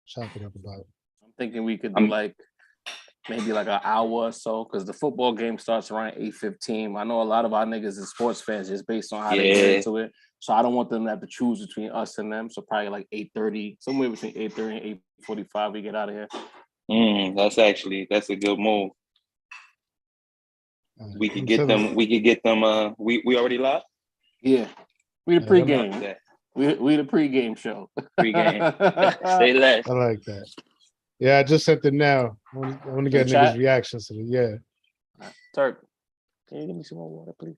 chop it up about. I'm thinking we could do maybe like an hour or so, because the football game starts around 8:15. I know a lot of our niggas is sports fans just based on how they get into it. So I don't want them to have to choose between us and them. So probably like 8:30, somewhere between 8:30 and 8:45, we get out of here. That's a good move. We could get them. We already live. Yeah, we the pregame. We the pregame show. Pregame. Stay less. I like that. Yeah, I just sent it now. I want to get niggas' reactions to it. Yeah. Turk, can you give me some more water, please?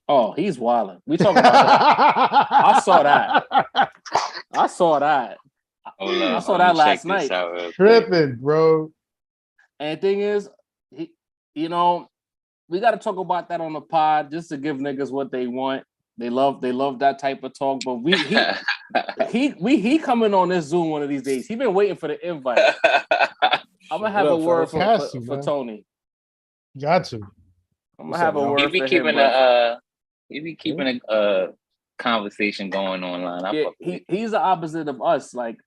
Oh, he's wilding. We talking about that. I saw that. I saw that last night. Tripping, bro. And the thing is, we got to talk about that on the pod just to give niggas what they want. They love that type of talk. But he coming on this Zoom one of these days. He been waiting for the invite. I'm gonna have a word for Tony. Got to. I'm gonna have a word for him. He be keeping a conversation going online. He's the opposite of us. Like,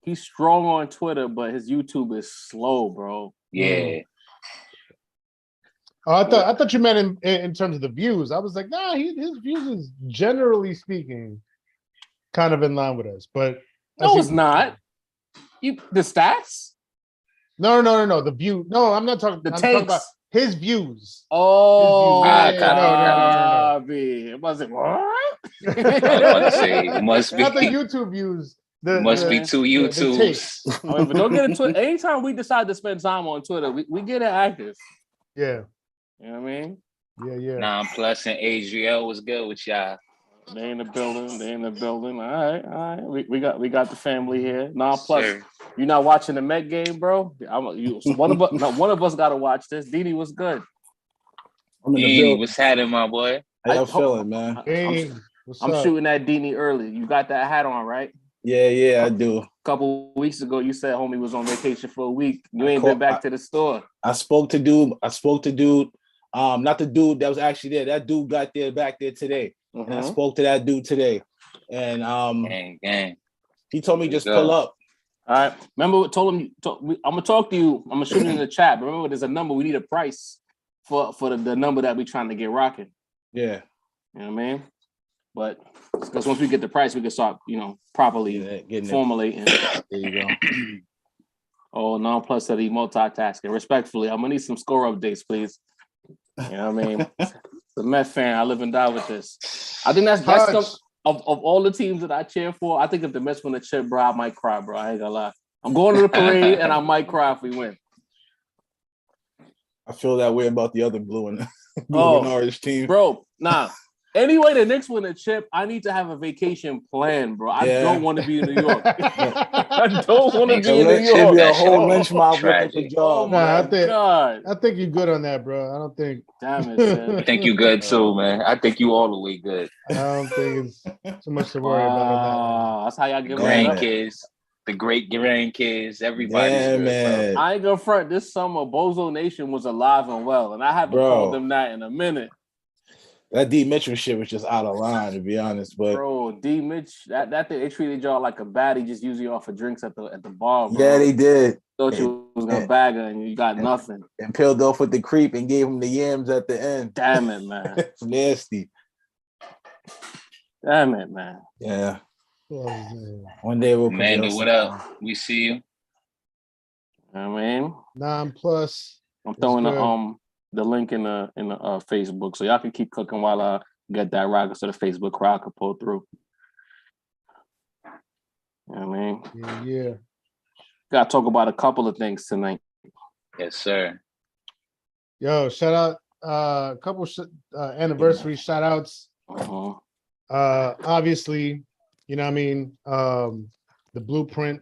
he's strong on Twitter, but his YouTube is slow, bro. Yeah. Oh, I thought you meant in terms of the views. I was like, nah, his views is generally speaking kind of in line with us. But no, it's not. The stats? No. The view. No, I'm not talking. I'm talking about his views. Oh, no. It wasn't what? It must be. Not the YouTube views. Must be two YouTubes. But don't get into it. Anytime we decide to spend time on Twitter, we get it active. Yeah. You know what I mean? Yeah. 9+ and Adriel was good with y'all. They in the building. All right. We got the family here. 9+. You not watching the Met game, bro? One of us got to watch this. Didi was good. What's happening, my boy? How y'all feeling, man? I'm shooting that Dini early. You got that hat on, right? Yeah, I do. A couple weeks ago, you said homie was on vacation for a week. You ain't been back to the store. I spoke to dude. Not the dude that was actually there. That dude got there back there today. And I spoke to that dude today. And gang. He told me just pull up. All right. Remember what told him I'm gonna talk to you. I'm gonna shoot it in the chat. But remember, there's a number. We need a price for the number that we trying to get rocking. Yeah. You know what I mean? But because once we get the price, we can start, properly formulating. There you go. Oh, 9+ said he multitasking. Respectfully, I'm gonna need some score updates, please. You know what I mean? The Met fan, I live and die with this. I think that's of all the teams that I cheer for. I think if the Mets win the chip, bro, I might cry, bro. I ain't gonna lie. I'm going to the parade and I might cry if we win. I feel that way about the other blue and orange team, bro. Nah. Anyway, the Knicks win a chip, I need to have a vacation plan, bro. I don't want to be in New York. I don't want to be in New York. Should be a whole lynch mob looking for jobs. I think you're good on that, bro. I don't think. Damn it, man. I think you good too, man. I think you all the way good. I don't think it's too much to worry about. That's how y'all get grandkids. The great grandkids, everybody. Yeah, man. Bro. I ain't gonna front. This summer, Bozo Nation was alive and well, and I haven't called them that in a minute. That D Mitchell shit was just out of line, to be honest. But bro, D Mitch, that thing, they treated y'all like a baddie, just using y'all for drinks at the bar. Bro. Yeah, they did. Thought you was gonna bag her, and you got nothing. And peeled off with the creep and gave him the yams at the end. Damn it, man. It's nasty. Damn it, man. Yeah. Oh, one day we'll. Amanda, what up? We see you. I mean, 9+. I'm throwing the link in the Facebook, so y'all can keep cooking while I get that rocket so the Facebook crowd can pull through. You know what I mean? Yeah. Gotta talk about a couple of things tonight. Yes, sir. Yo, shout out a couple anniversary shout outs. Obviously, you know what I mean? The Blueprint,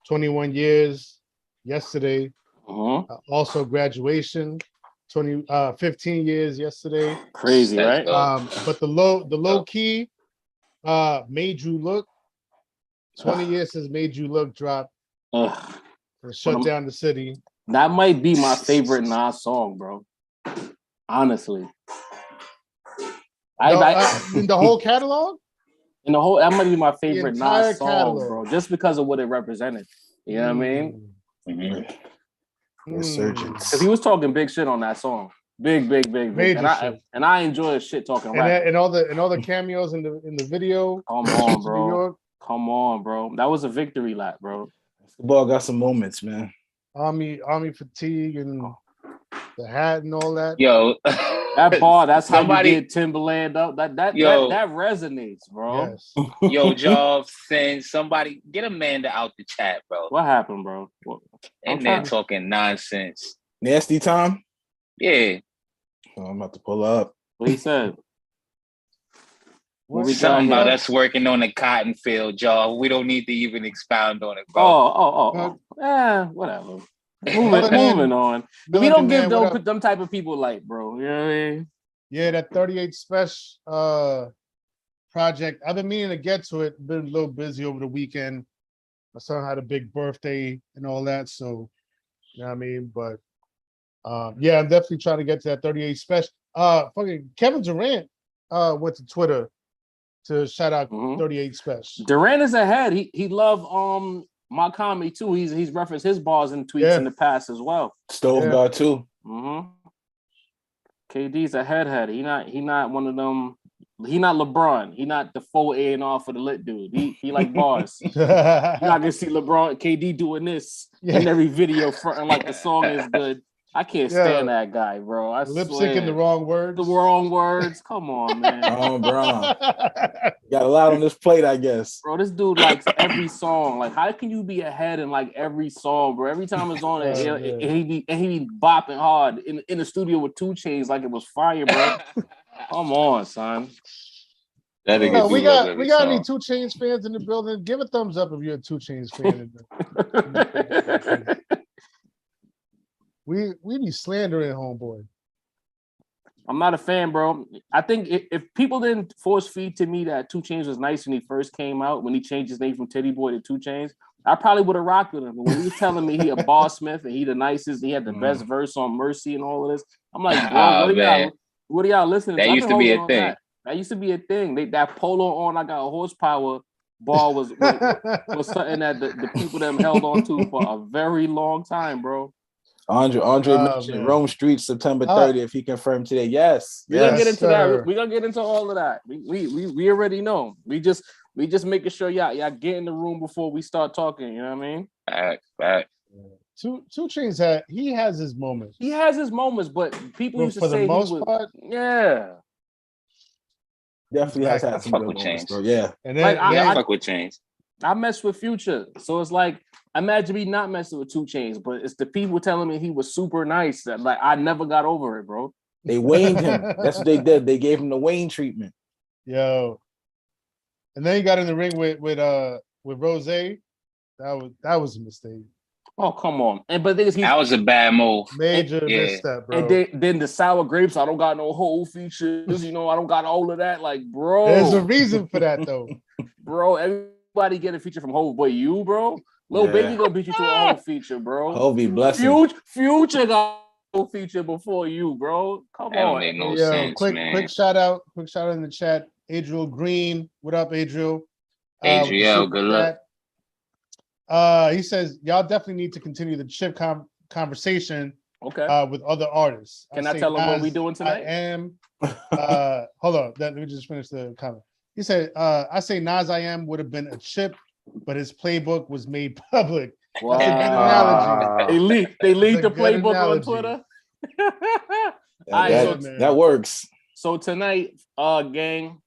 21 years yesterday. Also graduation, 15 years yesterday. Crazy, right? But the low key Made You Look, 20 years since Made You Look dropped. Shut down the city. That might be my favorite Nas song, bro. Honestly. In the whole catalog? And the whole that might be my favorite entire Nas song, catalog. bro, just because of what it represented. You know what I mean? Resurgence. Because he was talking big shit on that song. Big. Major shit. And I enjoy shit talking And, rap. and all the cameos in the video. Come on, New bro. York. Come on, bro. That was a victory lap, bro. Basketball got some moments, man. Army fatigue and the hat and all that. Yo, that bar, that's somebody, how you get Timberland up. That resonates, bro. Yes. Yo, Job, send somebody, get Amanda out the chat, bro. What happened, bro? And they're talking nonsense. Nasty Tom? Yeah. Oh, I'm about to pull up. What he said? What something about us working on a cotton field, Job. We don't need to even expound on it, bro. Oh. Whatever. Moving on. We don't give them type of people light, bro. You know what I mean? Yeah, that 38 Special project. I've been meaning to get to it. Been a little busy over the weekend. My son had a big birthday and all that, so you know what I mean. But yeah, I'm definitely trying to get to that 38 Special. Fucking Kevin Durant went to Twitter to shout out 38 Special. Durant is ahead. He loved my comedy too. He's referenced his bars and tweets in the past as well. Stove God too. KD's a head. He not one of them. He not LeBron. He not the full A&R for the lit dude. He like bars. You're not gonna see LeBron KD doing this in every video fronting like the song is good. I can't stand that guy, bro. I lip swear. syncing the wrong words. The wrong words. Come on, man. Oh, bro. Got a lot on this plate, I guess. Bro, this dude likes every song. Like, how can you be ahead in like every song, bro? Every time it's on, he be bopping hard in the studio with 2 Chainz like it was fire, bro. Come on, son. We got any 2 Chainz fans in the building? Give a thumbs up if you're a 2 Chainz fan. We be slandering homeboy. I'm not a fan, bro. I think if people didn't force feed to me that 2 Chainz was nice when he first came out, when he changed his name from Titty Boy to 2 Chainz, I probably would have rocked with him. But when he was telling me he a boss smith and he the nicest, he had the best verse on Mercy and all of this, I'm like, bro, what are y'all listening to? That used to be a thing. That used to be a thing. That polo on, I got a horsepower ball was something that the people them held on to for a very long time, bro. Andre mentioned Rome Street September 30th. He confirmed today. Yes. We're gonna get into that. We're gonna get into all of that. We already know. We just making sure y'all get in the room before we start talking. You know what I mean? Fact. 2 Chainz he has his moments. He has his moments, but people used to for say the most part, yeah. Definitely has had some good moments, bro. Yeah. And then I fuck with Chainz. I mess with Future, so it's like imagine me not messing with 2 Chainz, but it's the people telling me he was super nice that like I never got over it, bro. They waned him. That's what they did. They gave him the Wayne treatment. Yo, and then he got in the ring with Rose. That was a mistake. Oh come on! But that was a bad move. Major misstep, bro. And then the sour grapes. I don't got no whole features. I don't got all of that. Like, bro, there's a reason for that though, bro. Everybody get a feature from Hov, but you, bro, Lil Baby gonna beat you to a whole feature, bro. Hovey, bless him. Future got a whole feature before you, bro. Come that on. Make no sense, quick shout out in the chat. Adriel Green, what up, Adriel? Adriel, good luck. He says y'all definitely need to continue the chip conversation. Okay. With other artists. Can I tell them what we doing tonight? I am. Hold on. Let me just finish the comment. He said, I say Nas I Am would have been a chip, but his playbook was made public. Wow. That's a good analogy. They leaked the playbook on Twitter. That works. So tonight, gang,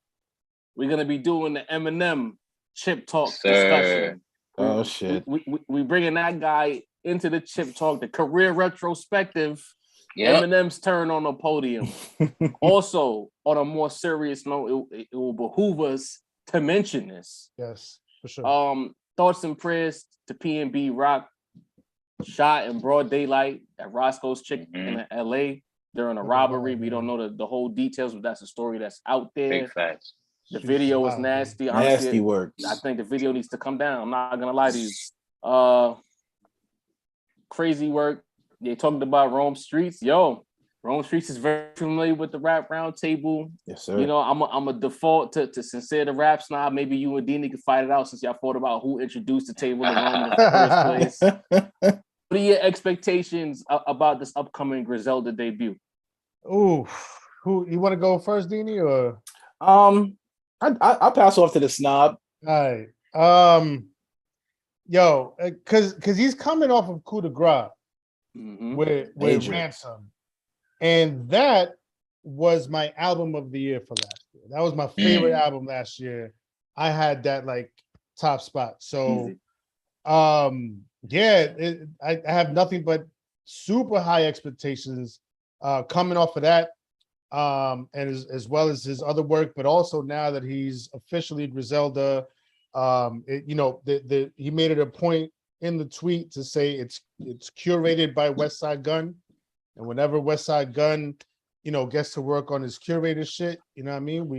we're gonna be doing the Eminem chip talk discussion. Oh shit. We bringing that guy into the chip talk, the career retrospective. Yep. Eminem's turn on the podium. Also, on a more serious note, it will behoove us to mention this. Yes, for sure. Thoughts and prayers to P&B Rock, shot in broad daylight at Roscoe's Chicken in LA during a robbery. We don't know the whole details, but that's a story that's out there. Big facts. The video is nasty. Honestly, nasty work. I think the video needs to come down. I'm not gonna lie to you. Crazy work. They talked about Rome streets. Yo, Rome Streets is very familiar with the Rap Roundtable. Yes, sir. You know, I'm a default to Sincere the Rap Snob. Maybe you and Dini can fight it out since y'all fought about who introduced the table to Rome in the first place. What are your expectations about this upcoming Griselda debut? Ooh, who you want to go first, Dini, or? I'll pass off to the snob. All right. Because he's coming off of Coup de Grace with Ransom, and that was my album of the year for last year. That was my favorite album last year. I had that like top spot. So, I have nothing but super high expectations coming off of that, and as well as his other work, but also now that he's officially Griselda, he made it a point in the tweet to say it's curated by Westside Gunn, and whenever Westside Gunn, gets to work on his curated shit, you know what I mean?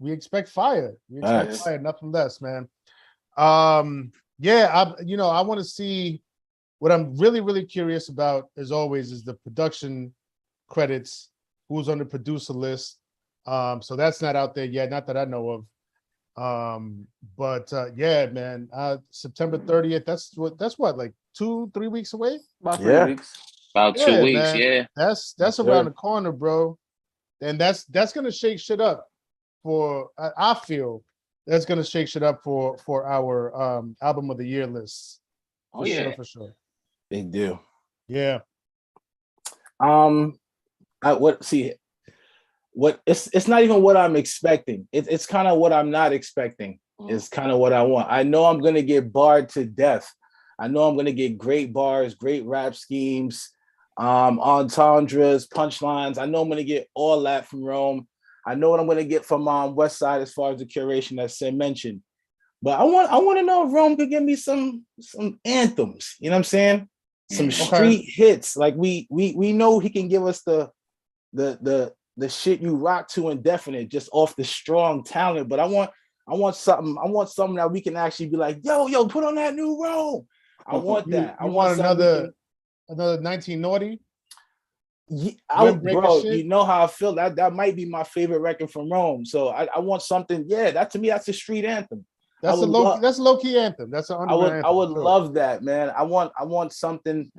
We expect fire. We expect fire, nothing less, man. I want to see. What I'm really, really curious about, as always, is the production credits. Who's on the producer list? So that's not out there yet, not that I know of. Man, September 30th. That's what, like 2-3 weeks away? About 3 weeks. About 2 weeks, man. yeah. That's around the corner, bro. And that's gonna shake shit up for. I feel that's gonna shake shit up for our album of the year list. For sure. They do. Yeah. It's not even what I'm expecting. It's kind of what I'm not expecting. It's kind of what I want. I know I'm gonna get barred to death. I know I'm gonna get great bars, great rap schemes, entendres, punchlines. I know I'm gonna get all that from Rome. I know what I'm gonna get from Westside as far as the curation that Sim mentioned. But I want to know if Rome could give me some anthems. You know what I'm saying? Some street hits. Like we know he can give us the shit you rock to indefinite just off the strong talent. But I want something that we can actually be like, yo, put on that new Rome. I want that. I want another 19 Naughty. Yeah, bro, you know how I feel. That might be my favorite record from Rome. So I want something. Yeah, that to me, that's a street anthem. That's a low key anthem. That's an I would love that, man. I want something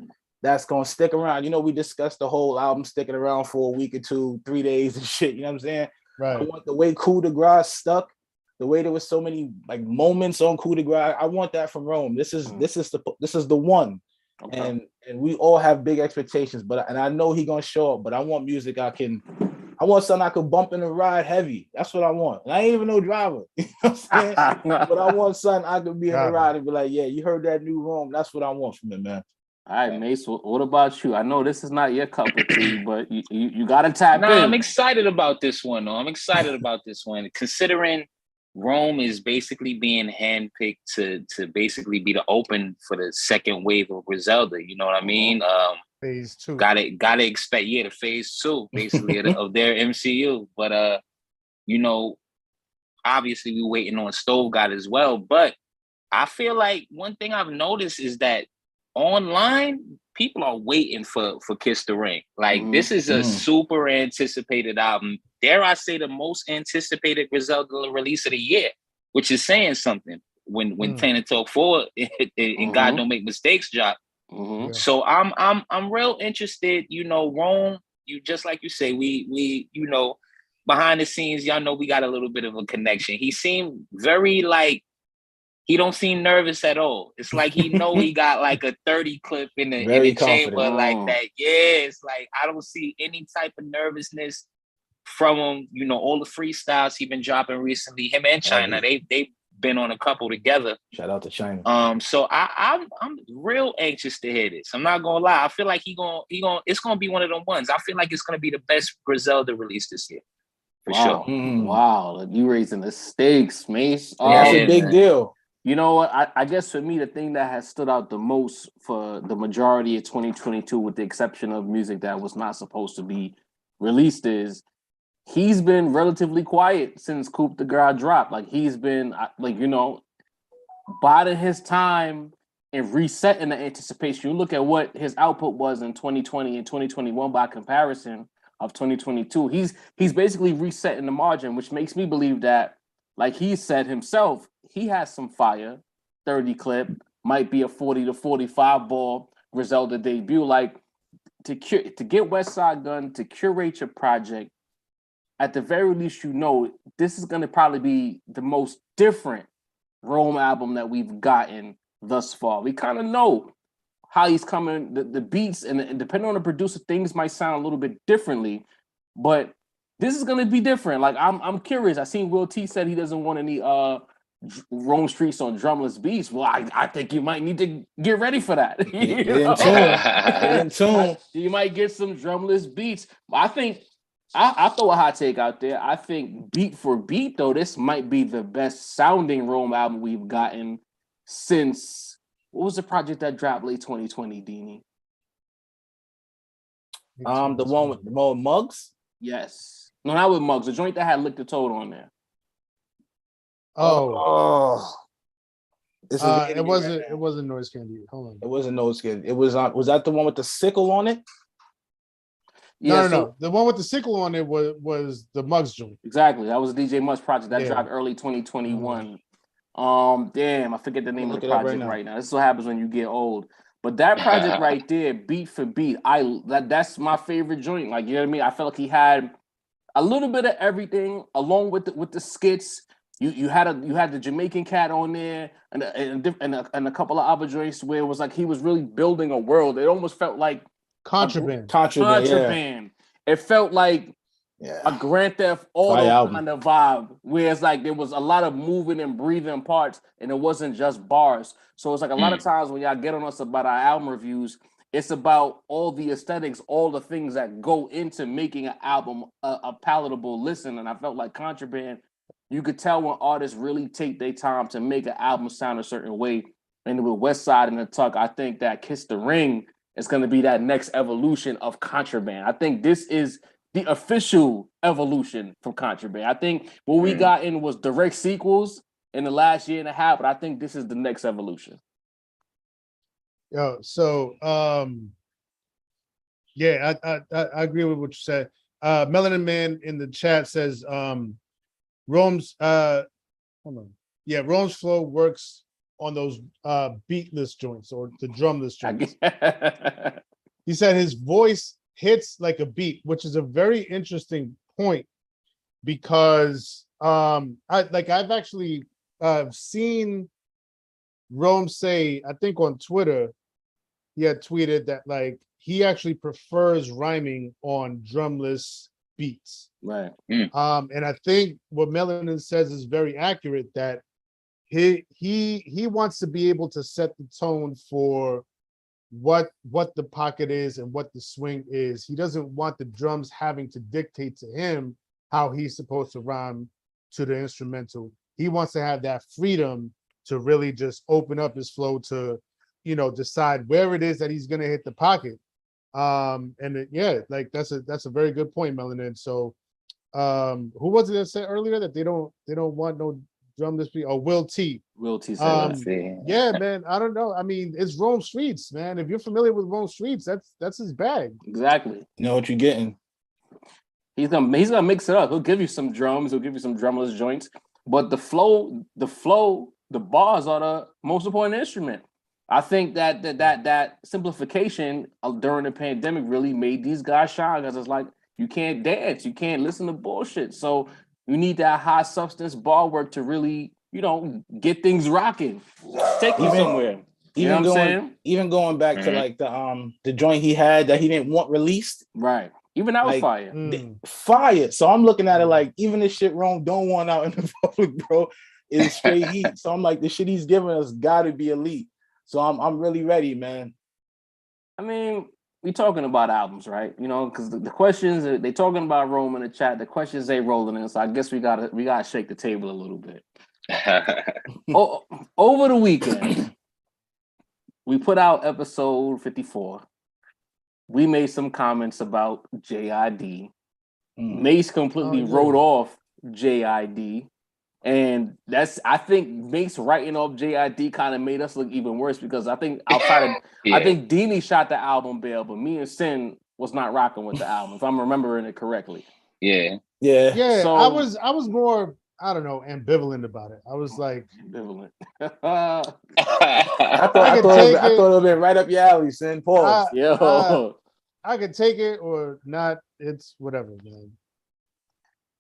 that's gonna stick around. We discussed the whole album sticking around for a week or 2, 3 days and shit. You know what I'm saying? Right. I want the way Coup de Grace stuck, the way there was so many like moments on Coup de Grace. I want that from Rome. This is the one. Okay. And we all have big expectations, and I know he gonna show up. But I want music I want something I could bump in the ride heavy. That's what I want. And I ain't even no driver. You know what I'm saying? But I want something I could be in the ride and be like, yeah, you heard that new Rome. That's what I want from it, man. All right, Mace. What about you? I know this is not your cup of tea, but you got to tap in. I'm excited about this one, though. I'm excited about this one, considering Rome is basically being handpicked to basically be the open for the second wave of Griselda. You know what I mean? Phase 2. Gotta expect, the phase 2, basically, of their MCU. But obviously we're waiting on Stove God as well. But I feel like one thing I've noticed is that online people are waiting for Kiss the Ring. Like this is a super anticipated album. Dare I say the most anticipated Griselda release of the year, which is saying something when Planet Talk 4 and God Don't Make Mistakes drop. So I'm real interested. Rome, you just like you say, we behind the scenes, y'all know we got a little bit of a connection. He seemed very like he don't seem nervous at all. It's like he know he got like a 30 clip in the chamber like that. Yeah, it's like I don't see any type of nervousness from him. All the freestyles he been dropping recently, him and China, they've been on a couple together. Shout out to China. So I'm real anxious to hear this. I'm not gonna lie. I feel like it's gonna be one of them ones. I feel like it's gonna be the best Griselda release this year. For sure. Wow, you raising the stakes, Mace. That's a big deal. You know what? I guess for me, the thing that has stood out the most for the majority of 2022, with the exception of music that was not supposed to be released, is he's been relatively quiet since Coup de Grace dropped. Like he's been biding his time and resetting the anticipation. You look at what his output was in 2020 and 2021 by comparison of 2022. He's basically resetting the margin, which makes me believe that, like he said himself, he has some fire, 30 clip, might be a 40 to 45 ball Griselda debut. Like to get West Side Gun to curate your project, at the very least, you know this is going to probably be the most different Rome album that we've gotten thus far. We kind of know how he's coming, the beats, and depending on the producer, things might sound a little bit differently, but this is going to be different. Like I'm curious. I seen Will T said he doesn't want any Rome Streets on drumless beats. Well, I think you might need to get ready for that. Get in tune. Get in tune. You might get some drumless beats. I think I throw a hot take out there. I think beat for beat, though, this might be the best sounding Rome album we've gotten since, what was the project that dropped late 2020, Deanie? The one with Muggs? Yes. No, not with Muggs. The joint that had Lick the Toad on there. Oh. This is it wasn't Noise Candy. Hold on. It wasn't Noise Candy. It was was that the one with the sickle on it? Yeah, no. The one with the sickle on it was the Muggs joint. Exactly. That was a DJ Muggs project that dropped early 2021. Damn, I forget the name of the project right now. This is what happens when you get old. But that project right there, beat for beat, that's my favorite joint. Like, you know what I mean? I felt like he had a little bit of everything along with the skits. You had the Jamaican cat on there and a couple of other joints where it was like he was really building a world. It almost felt like Contraband. Yeah. It felt like a Grand Theft Auto kind of vibe, where it's like there was a lot of moving and breathing parts, and it wasn't just bars. So it's like a lot of times when y'all get on us about our album reviews, it's about all the aesthetics, all the things that go into making an album a palatable listen. And I felt like Contraband, you could tell when artists really take their time to make an album sound a certain way. And with West Side and the Tuck, I think that Kiss the Ring is going to be that next evolution of Contraband. I think this is the official evolution from Contraband. I think what we got in was direct sequels in the last year and a half, but I think this is the next evolution. Yo, so yeah, I agree with what you said. Melanin Man in the chat says Rome's hold on. Yeah, Rome's flow works on those beatless joints or the drumless joints. He said his voice hits like a beat, which is a very interesting point because I've actually seen Rome say, I think on Twitter, he had tweeted that like he actually prefers rhyming on drumless beats. Right. And I think what Melanin says is very accurate, that he wants to be able to set the tone for what the pocket is and what the swing is. He doesn't want the drums having to dictate to him how he's supposed to rhyme to the instrumental. He wants to have that freedom to really just open up his flow to, decide where it is that he's gonna hit the pocket. Like that's a very good point, Melanin. So who was it that said earlier that they don't want no drumless beat? Oh, Will T. Yeah, man. I don't know. I mean, it's Rome Streets, man. If you're familiar with Rome Streets, that's his bag. Exactly. You know what you're getting. He's gonna mix it up. He'll give you some drums, he'll give you some drumless joints, but the flow, the bars are the most important instrument. I think that simplification during the pandemic really made these guys shine, because it's like you can't dance, you can't listen to bullshit. So you need that high substance bar work to really, get things rocking, take you somewhere. You know what I'm saying? Even going back to like the joint he had that he didn't want released. Right. Even that was fire. Fire. So I'm looking at it like, even this shit Rome don't want out in the public, bro, is straight heat. So I'm like, the shit he's giving us gotta be elite. So I'm really ready, man. I mean, we talking about albums, right? Because the questions they talking about Rome in the chat. The questions they rolling in, so I guess we gotta shake the table a little bit. Over the weekend, we put out episode 54. We made some comments about JID. Mace completely wrote off JID. And I think Mace writing off JID kind of made us look even worse because I think outside of I think Dini shot the album bail, but me and Sin was not rocking with the album, if I'm remembering it correctly. Yeah. So, I was more, I don't know, ambivalent about it. I was like ambivalent. I thought it would have been right up your alley, Sin. Pause. I could take it or not. It's whatever, man.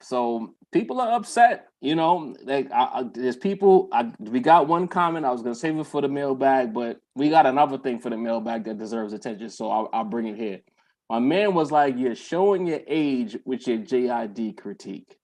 So people are upset, you know. Like there's people. We got one comment. I was gonna save it for the mailbag, but we got another thing for the mailbag that deserves attention. So I'll bring it here. My man was like, "You're showing your age with your JID critique."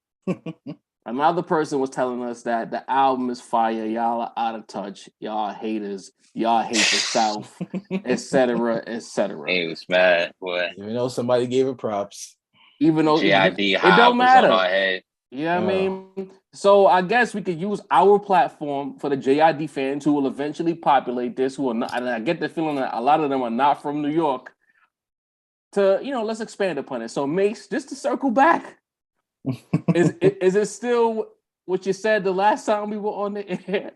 Another person was telling us that the album is fire. Y'all are out of touch. Y'all haters. Y'all hate the South, etc., etc. He was mad, boy. Even though somebody gave it props. Even though JID it don't matter. On our head. Yeah, I mean, so I guess we could use our platform for the JID fans who will eventually populate this. Who are not, and I get the feeling that a lot of them are not from New York. To let's expand upon it. So, Mace, just to circle back. Is it still what you said the last time we were on the air?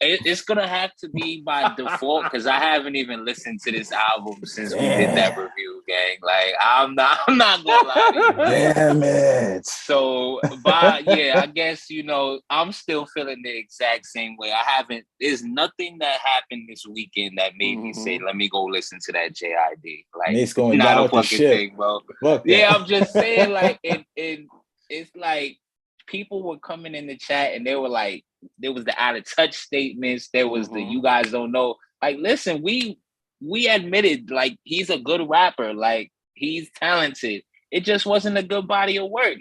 It's gonna have to be by default because I haven't even listened to this album since we did that review, gang. Like I'm not gonna lie to you. Damn it. So, I guess I'm still feeling the exact same way. There's nothing that happened this weekend that made me say, let me go listen to that JID. Like it's going not down a with fucking the shit. thing, bro. Fuck yeah, I'm just saying, like, and it's like people were coming in the chat and they were like, there was the out of touch statements. There was the you guys don't know. Like, listen, we admitted like he's a good rapper. Like he's talented. It just wasn't a good body of work.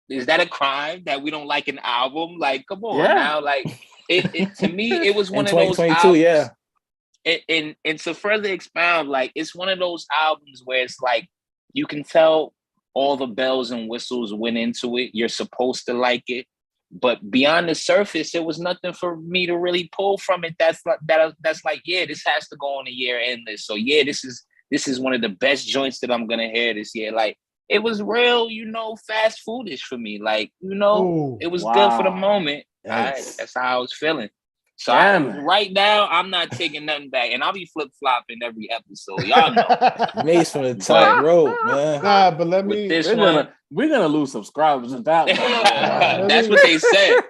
Is that a crime that we don't like an album? Like, come on now. Like it to me, it was one of those albums. Yeah. And to further expound, like it's one of those albums where it's like you can tell all the bells and whistles went into it. You're supposed to like it. But beyond the surface, there was nothing for me to really pull from it. That's like, this has to go on a year-end list. So this is one of the best joints that I'm gonna hear this year. Like it was real, fast foodish for me. Like it was good for the moment. That's how I was feeling. So right now, I'm not taking nothing back, and I'll be flip-flopping every episode. Y'all know. Mace from the top rope, man. Nah, but let me. We're gonna lose subscribers with that one. That's what they said.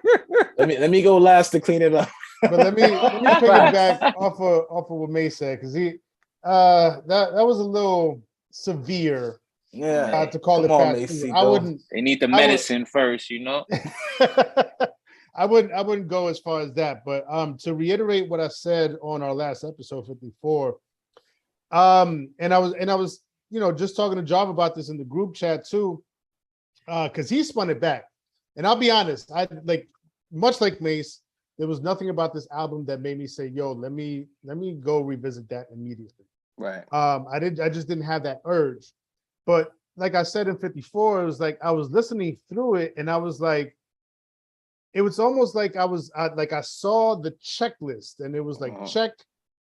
Let me go last to clean it up. But let me piggyback off of what May said because he that was a little severe. Yeah, to call it fast food. I wouldn't. They need the medicine first, I wouldn't go as far as that, but to reiterate what I said on our last episode 54, and I was just talking to Jarv about this in the group chat too, because he spun it back, and I'll be honest, I much like Mace, there was nothing about this album that made me say, "Yo, let me go revisit that immediately." Right. I just didn't have that urge, but like I said in 54, it was like I was listening through it, and I was like. It was almost like I saw the checklist and it was like check,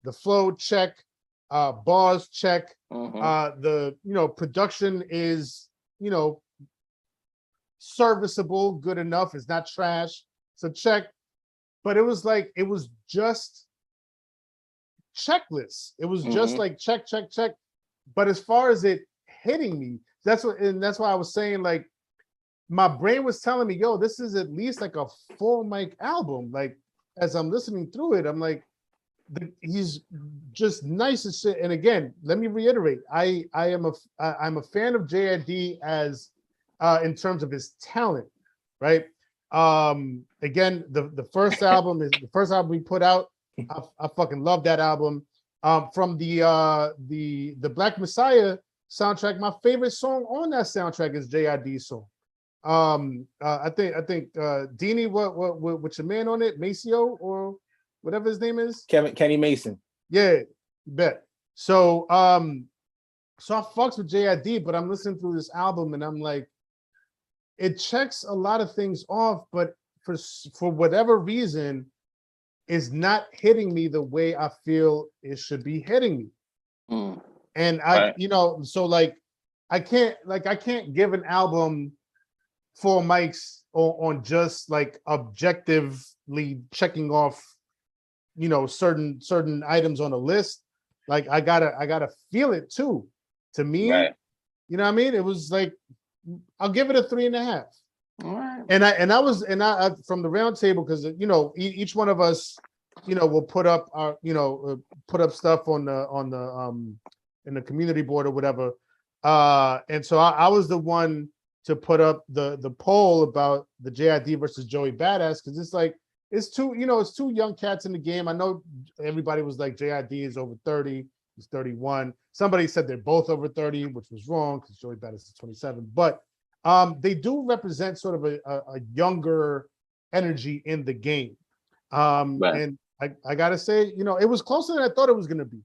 the flow check, bars check, the production is serviceable, good enough, it's not trash, so check. But it was just checklist. It was just like check. But as far as it hitting me, that's why I was saying like. My brain was telling me, yo, this is at least like a full mic album. Like, as I'm listening through it, I'm like, he's just nice as shit. And again, let me reiterate, I'm a fan of JID as in terms of his talent, right? Again, the first album is the first album we put out. I fucking love that album. From the Black Messiah soundtrack, my favorite song on that soundtrack is JID's song. I think Dini, what your man on it, Maceo or whatever his name is, Kenny Mason. Yeah, you bet. So I fucks with JID, but I'm listening through this album and I'm like, it checks a lot of things off, but for whatever reason, is not hitting me the way I feel it should be hitting me. And so like I can't give an album 4 mics on just like objectively checking off, certain items on a list. Like I gotta feel it too. To me, Right. you know what I mean? It was like, I'll give it a 3.5. All right. And I from the round table, because each one of us, will put up our, put up stuff on the in the community board or whatever. And so I was the one to put up the poll about the JID versus Joey Badass, because it's like it's two young cats in the game. I know everybody was like JID is over 30, he's 31. Somebody said they're both over 30, which was wrong because Joey Badass is 27. But they do represent sort of a younger energy in the game. Right. And I gotta say, it was closer than I thought it was gonna be.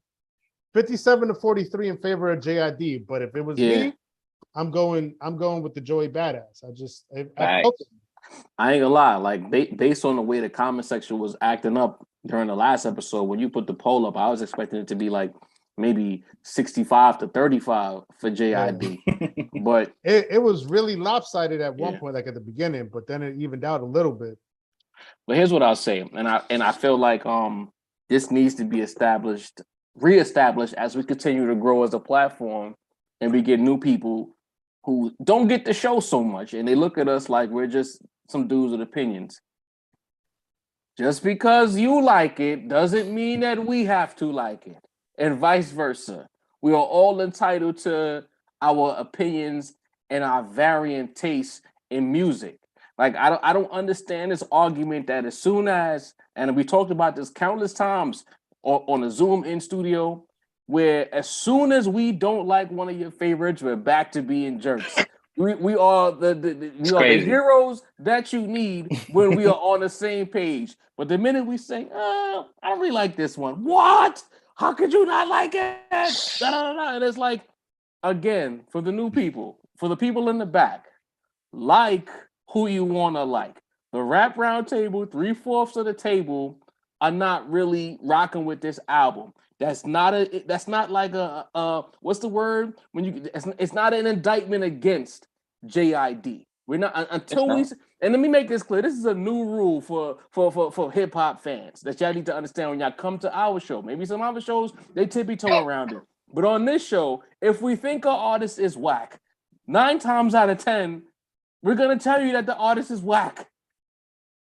57-43 in favor of JID. But if it was me, I'm going with the Joey Badass. I felt it. I ain't gonna lie, like based on the way the comment section was acting up during the last episode, when you put the poll up, I was expecting it to be like maybe 65-35 for JID. But it was really lopsided at one point, like at the beginning, but then it evened out a little bit. But here's what I'll say, and I feel like this needs to be reestablished as we continue to grow as a platform, and we get new people who don't get the show so much, and they look at us like we're just some dudes with opinions. Just because you like it doesn't mean that we have to like it, and vice versa. We are all entitled to our opinions and our varying tastes in music. Like I don't understand this argument that as soon as, and we talked about this countless times on a Zoom in studio, where as soon as we don't like one of your favorites, we're back to being jerks. We are the heroes that you need when we are on the same page. But the minute we say, I don't really like this one. What? How could you not like it? Da, da, da, da. And it's like, again, for the new people, for the people in the back, like who you want to like. The rap round table, 3/4 of the table are not really rocking with this album. That's not like a what's the word when you? It's not an indictment against JID. We're not until we. And let me make this clear. This is a new rule for hip hop fans that y'all need to understand when y'all come to our show. Maybe some other shows they tippy toe around it, but on this show, if we think our artist is whack, 9 times out of 10, we're gonna tell you that the artist is whack.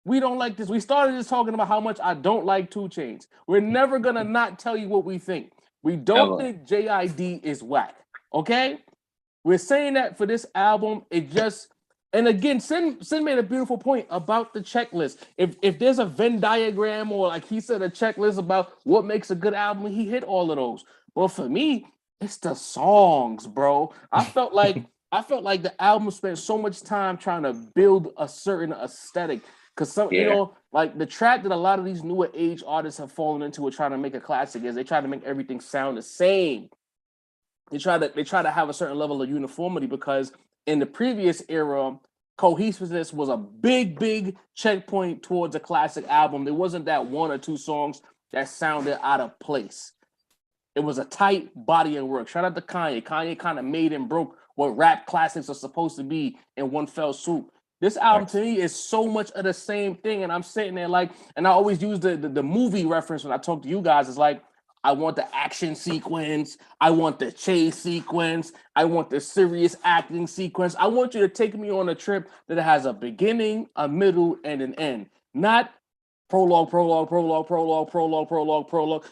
We don't like this. We started just talking about how much I don't like 2 Chainz. We're never gonna not tell you what we think. We don't think JID is whack. Okay? We're saying that for this album. It just, and again, Sin made a beautiful point about the checklist. If there's a Venn diagram, or like he said, a checklist about what makes a good album, he hit all of those. But for me, it's the songs, bro. I felt like the album spent so much time trying to build a certain aesthetic. Because like the track that a lot of these newer age artists have fallen into with trying to make a classic is they try to make everything sound the same. They try to have a certain level of uniformity, because in the previous era, cohesiveness was a big checkpoint towards a classic album. There wasn't that 1 or 2 songs that sounded out of place. It was a tight body of work. Shout out to Kanye. Kanye kind of made and broke what rap classics are supposed to be in one fell swoop. This album to me is so much of the same thing, and I'm sitting there like, and I always use the movie reference when I talk to you guys. It's like, I want the action sequence, I want the chase sequence, I want the serious acting sequence. I want you to take me on a trip that has a beginning, a middle, and an end. Not prologue.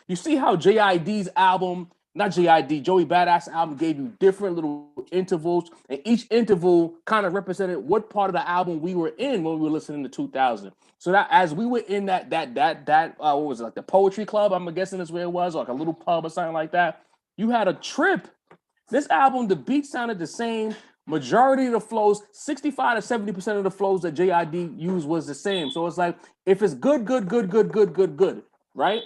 You see how JID's album, not JID, Joey Badass album gave you different little intervals, and each interval kind of represented what part of the album we were in when we were listening to 2000. So that as we were in that what was it, like the poetry club, I'm guessing is where it was, like a little pub or something like that, you had a trip. This album, the beat sounded the same. Majority of the flows, 65 to 70% of the flows that JID used was the same. So it's like, if it's good, right?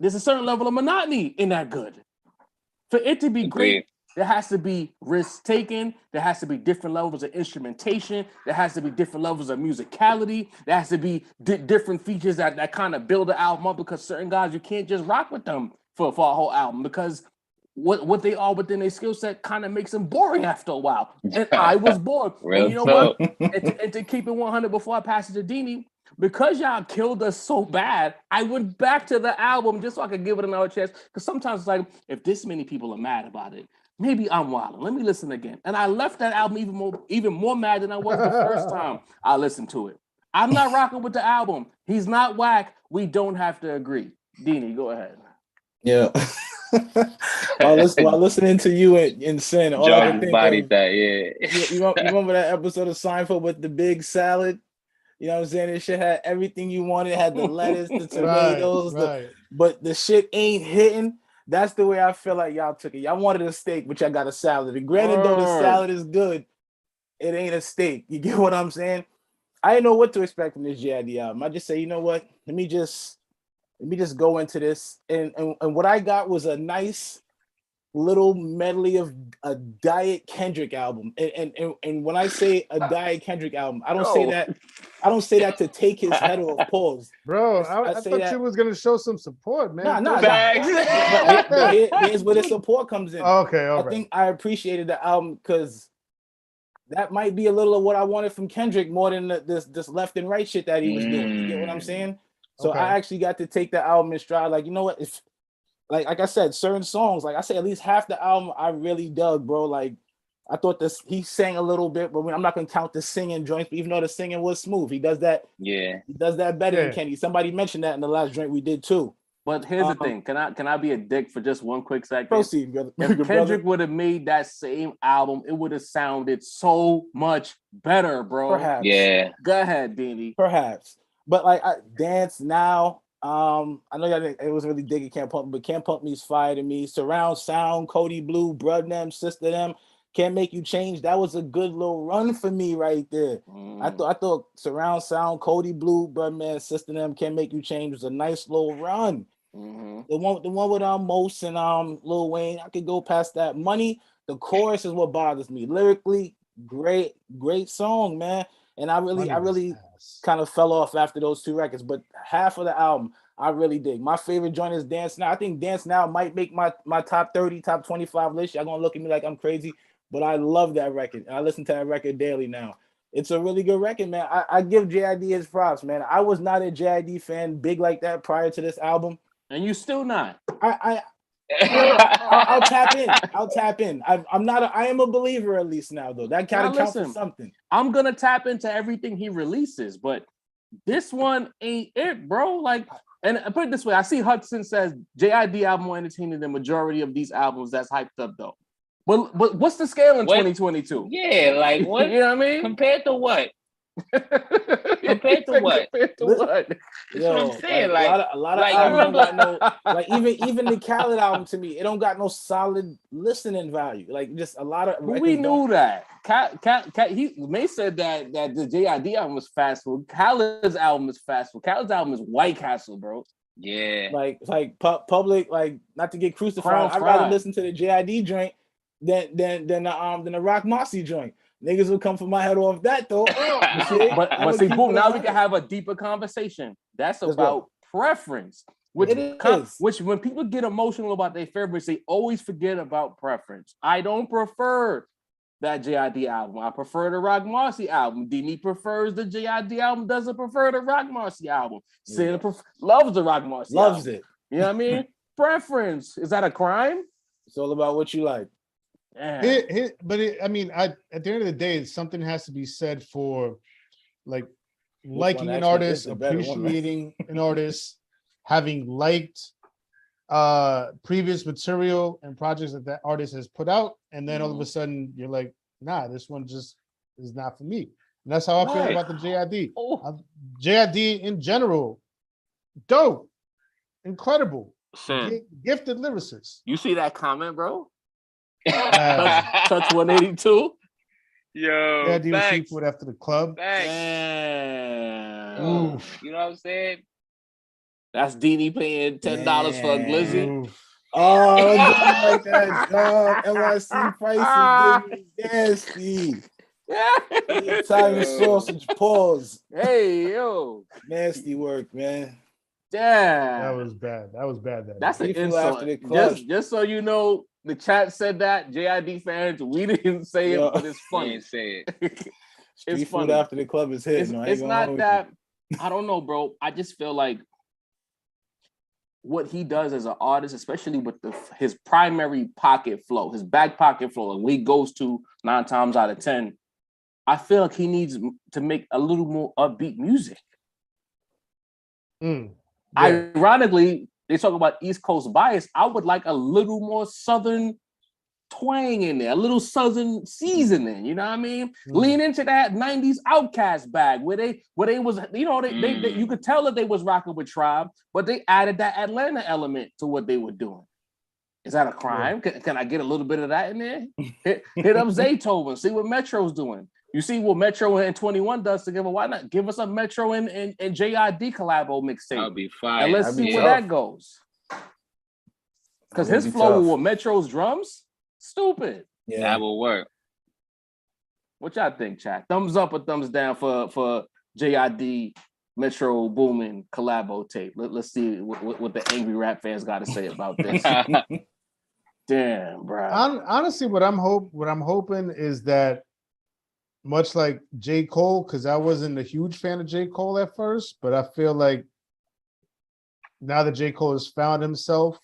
There's a certain level of monotony in that good. For it to be great, there has to be risk taken. There has to be different levels of instrumentation. There has to be different levels of musicality. There has to be different features that kind of build the album up, because certain guys, you can't just rock with them for a whole album, because what they are within their skill set kind of makes them boring after a while. And I was bored. Real And you know talk. what? And to keep it 100 before I pass it to Dini, because y'all killed us so bad, I went back to the album just so I could give it another chance. Because sometimes it's like, if this many people are mad about it, maybe I'm wilding. Let me listen again. And I left that album even more mad than I was the first time I listened to it. I'm not rocking with the album. He's not whack. We don't have to agree. Dini, go ahead. Yeah. while listening to you in Sin, all I could think bodied of, that, yeah. you remember that episode of Seinfeld with the big salad? You know what I'm saying? This shit had everything you wanted. It had the lettuce, the tomatoes, right. but the shit ain't hitting. That's the way I feel like y'all took it. Y'all wanted a steak, but y'all got a salad. And granted, though the salad is good, it ain't a steak. You get what I'm saying? I didn't know what to expect from this JID album. I just say, you know what? Let me just go into this. And what I got was a nice little medley of a Diet Kendrick album. And when I say a Diet Kendrick album, I don't say that to take his head off. Pause. Bro, I I say thought that, you was gonna show some support, man. Nah. But here's where the support comes in. Okay, all I right. think I appreciated the album because that might be a little of what I wanted from Kendrick more than this left and right shit that he was doing. You get what I'm saying? So Okay. I actually got to take the album in stride. Like, you know what? If like I said, certain songs, like I say, at least half the album I really dug, bro. Like I thought he sang a little bit, but I'm not gonna count the singing joints. But even though the singing was smooth, he does that. Yeah, he does that better than Kenny. Somebody mentioned that in the last drink we did too. But here's the thing: can I be a dick for just one quick second? Proceed, brother. If Kendrick would have made that same album, it would have sounded so much better, bro. Perhaps. Yeah. Go ahead, Beanie. Perhaps, but like Dance Now. I know y'all it was really digging Can't Pump Me, but Can't Pump Me's fire to me. Surround Sound, Cody Blue, Brud Them, Sister Them, Can't Make You Change. That was a good little run for me right there. I thought Surround Sound, Cody Blue, Brud Man, Sister Them, Can't Make You Change was a nice little run. The one with Mos and Lil Wayne, I could go past that. Money, the chorus is what bothers me. Lyrically, great song, man. And I really kind of fell off after those two records, but half of the album I really dig. My favorite joint is Dance Now. I think Dance Now might make my top 30, top 25 list. Y'all gonna look at me like I'm crazy, but I love that record. I listen to that record daily now. It's a really good record, man. I give JID his props, man. I was not a JID fan big like that prior to this album. And you still not. I'll tap in. I'm not. I am a believer at least now, though. That kind of counts for something. I'm gonna tap into everything he releases, but this one ain't it, bro. Like, and I put it this way: I see Hudson says JID album more entertaining than majority of these albums that's hyped up, though. But what's the scale in 2022? Yeah, like what? You know what I mean? Compared to what? Compared to what? Compared to what? That's what I'm saying. Like a lot of albums don't got no like even the Khaled album to me, it don't got no solid listening value. Like just a lot of we knew that. He May said that the JID album was fast food. Khaled's album is fast food. Khaled's album is White Castle, bro. Yeah. Like public, like not to get crucified. I'd rather listen to the JID joint than the Rock Mossy joint. Niggas will come for my head off that though. but see, boom, now we can have a deeper conversation. That's about preference. Which when people get emotional about their favorites, they always forget about preference. I don't prefer that JID album. I prefer the Rock Marcy album. Dini prefers the JID album, doesn't prefer the Rock Marcy album. Sid loves the Rock Marcy loves album. it. You know what I mean? Preference. Is that a crime? It's all about what you like. At the end of the day, something has to be said for like liking an artist, appreciating an artist, having liked previous material and projects that artist has put out, and then all of a sudden you're like, nah, this one just is not for me. And that's how I feel about the JID. JID in general, dope, incredible, gifted lyricist. You see that comment, bro? Touch 182. Yo, JID was seafood after the club. You know what I'm saying? That's Dini paying $10 for a glizzy. Oh, like that, dog. LIC prices nasty. Italian sausage pause. Hey, yo. Nasty work, man. Damn. That was bad. That was bad. That's an People insult. after the club. Just so you know, the chat said that. JID fans, we didn't say Yo. it, but it's funny. Can't say it. It's Street food funny. after the club is hitting. It's not that. I don't know, bro. I just feel like what he does as an artist, especially with his primary pocket flow, his back pocket flow, and he goes to 9 times out of 10, I feel like he needs to make a little more upbeat music. Yeah. Ironically, they talk about East Coast bias. I would like a little more Southern twang in there, a little Southern seasoning. You know what I mean? Lean into that 90s Outcast bag where they was, you know, they you could tell that they was rocking with Tribe, but they added that Atlanta element to what they were doing. Is that a crime? Can I get a little bit of that in there? Hit up Zaytoven, see what Metro's doing. You see what Metro and 21 does together. Why not give us a Metro and JID collabo mixtape? That'll be fire. And let's see where that goes. Because his flow with Metro's drums, stupid. Yeah, that will work. What y'all think, chat? Thumbs up or thumbs down for JID Metro Boomin collabo tape. Let's see what the angry rap fans got to say about this. Damn, bro. Honestly, what I'm hoping is that, much like J. Cole, because I wasn't a huge fan of J. Cole at first, but I feel like now that J. Cole has found himself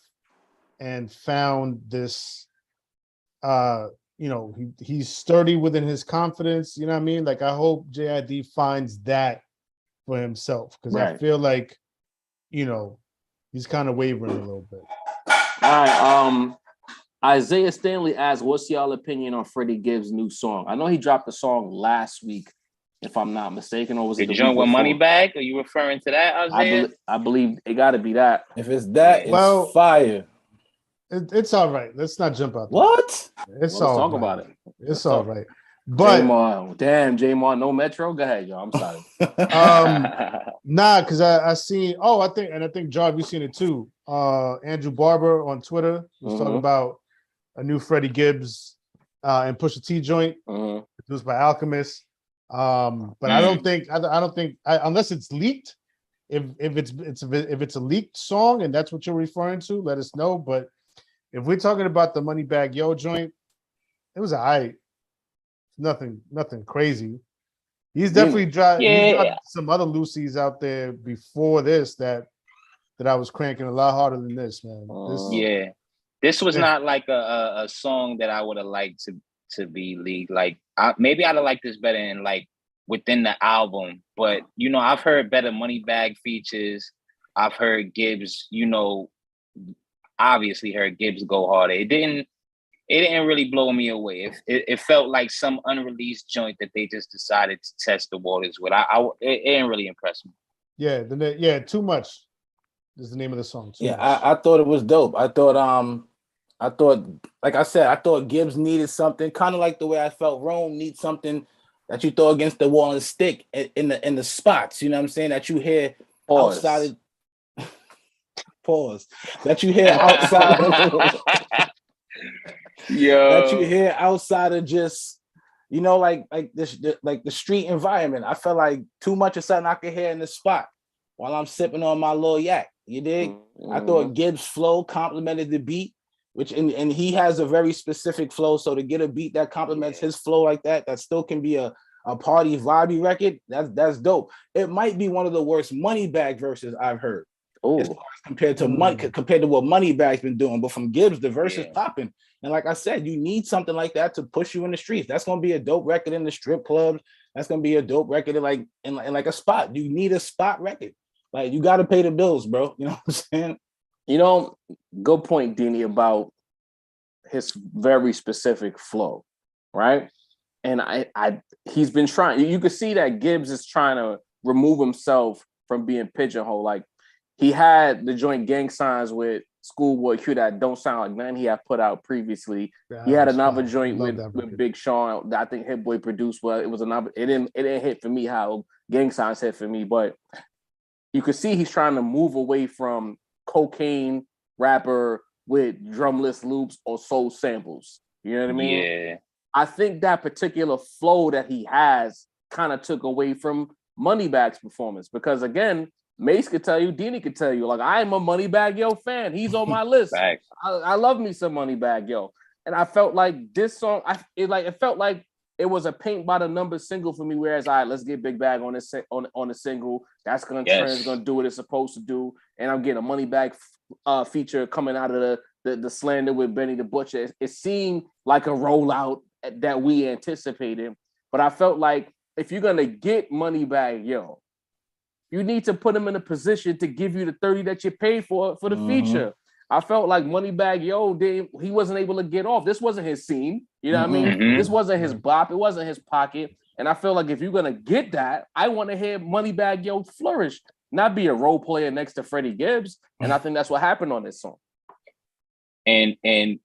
and found this, you know, he's sturdy within his confidence. You know what I mean? Like, I hope JID finds that for himself, because I feel like, you know, he's kind of wavering a little bit. All right. Isaiah Stanley asked, what's y'all opinion on Freddie Gibbs' new song? I know he dropped a song last week, if I'm not mistaken, or was it the joint with before? Moneybagg? Are you referring to that, Isaiah? I believe it got to be that. If it's that, it's fire. It's all right. Let's not jump out there. What? Let's talk about it. It's all right. But J-Mar, no Metro. Go ahead, y'all. I'm sorry. Nah, because I seen. Oh, I think Jarv, you seen it too. Andrew Barber on Twitter was talking about a new Freddie Gibbs and Pusha T joint produced by Alchemist. But I don't think unless it's leaked. If it's a leaked song and that's what you're referring to, let us know. But if we're talking about the Moneybagg Yo joint, it was alright. Nothing crazy. He's definitely dropped some other Lucy's out there before this that I was cranking a lot harder than this, man. This was not like a song that I would have liked to be leaked. Like maybe I'd have liked this better in like within the album, but you know, I've heard better Moneybagg features. I've heard Gibbs, you know, obviously heard Gibbs go harder. It didn't really blow me away. It felt like some unreleased joint that they just decided to test the waters with. It didn't really impress me. Yeah, Too Much is the name of the song. I thought it was dope. I thought, like I said, I thought Gibbs needed something, kind of like the way I felt Rome needs something that you throw against the wall and stick in the spots. You know what I'm saying? That you hear outside. Pause. That you hear outside. That you hear outside of just, you know, like this, like the street environment. I felt like Too Much of something I could hear in the spot while I'm sipping on my little yak. You dig? I thought Gibbs' flow complemented the beat, and he has a very specific flow. So to get a beat that complements his flow like that still can be a party vibey record. That's dope. It might be one of the worst Moneybagg verses I've heard. As far as compared to what Moneybagg's been doing, but from Gibbs, the verse is popping. And like I said, you need something like that to push you in the streets. That's gonna be a dope record in the strip clubs. That's gonna be a dope record in like a spot. You need a spot record. Like you got to pay the bills, bro. You know what I'm saying? You know, good point, Dini, about his very specific flow, right? And he's been trying. You can see that Gibbs is trying to remove himself from being pigeonholed. Like he had the joint Gang Signs with Schoolboy Q that don't sound like none he had put out previously. He had another joint with Big Sean that I think Hit Boy produced. Well, it was another. It didn't hit for me how Gang Signs hit for me, but you could see he's trying to move away from cocaine rapper with drumless loops or soul samples. You know what I mean? Yeah. I think that particular flow that he has kind of took away from Moneybagg's performance because, again, Mace could tell you, Dini could tell you. Like, I am a Moneybagg Yo fan. He's on my list. I love me some Moneybagg Yo. And I felt like this song, it felt like it was a paint by the numbers single for me. Whereas, all right, let's get Big Bag on this on the single. That's gonna trend. It's gonna do what it's supposed to do. And I'm getting a Moneybagg feature coming out of the slander with Benny the Butcher. It seemed like a rollout that we anticipated. But I felt like if you're gonna get Moneybagg Yo, you need to put him in a position to give you the 30 that you paid for the feature. I felt like Moneybagg Yo, he wasn't able to get off. This wasn't his scene. You know what I mean? This wasn't his bop. It wasn't his pocket. And I feel like if you're going to get that, I want to hear Moneybagg Yo flourish, not be a role player next to Freddie Gibbs. And I think that's what happened on this song. And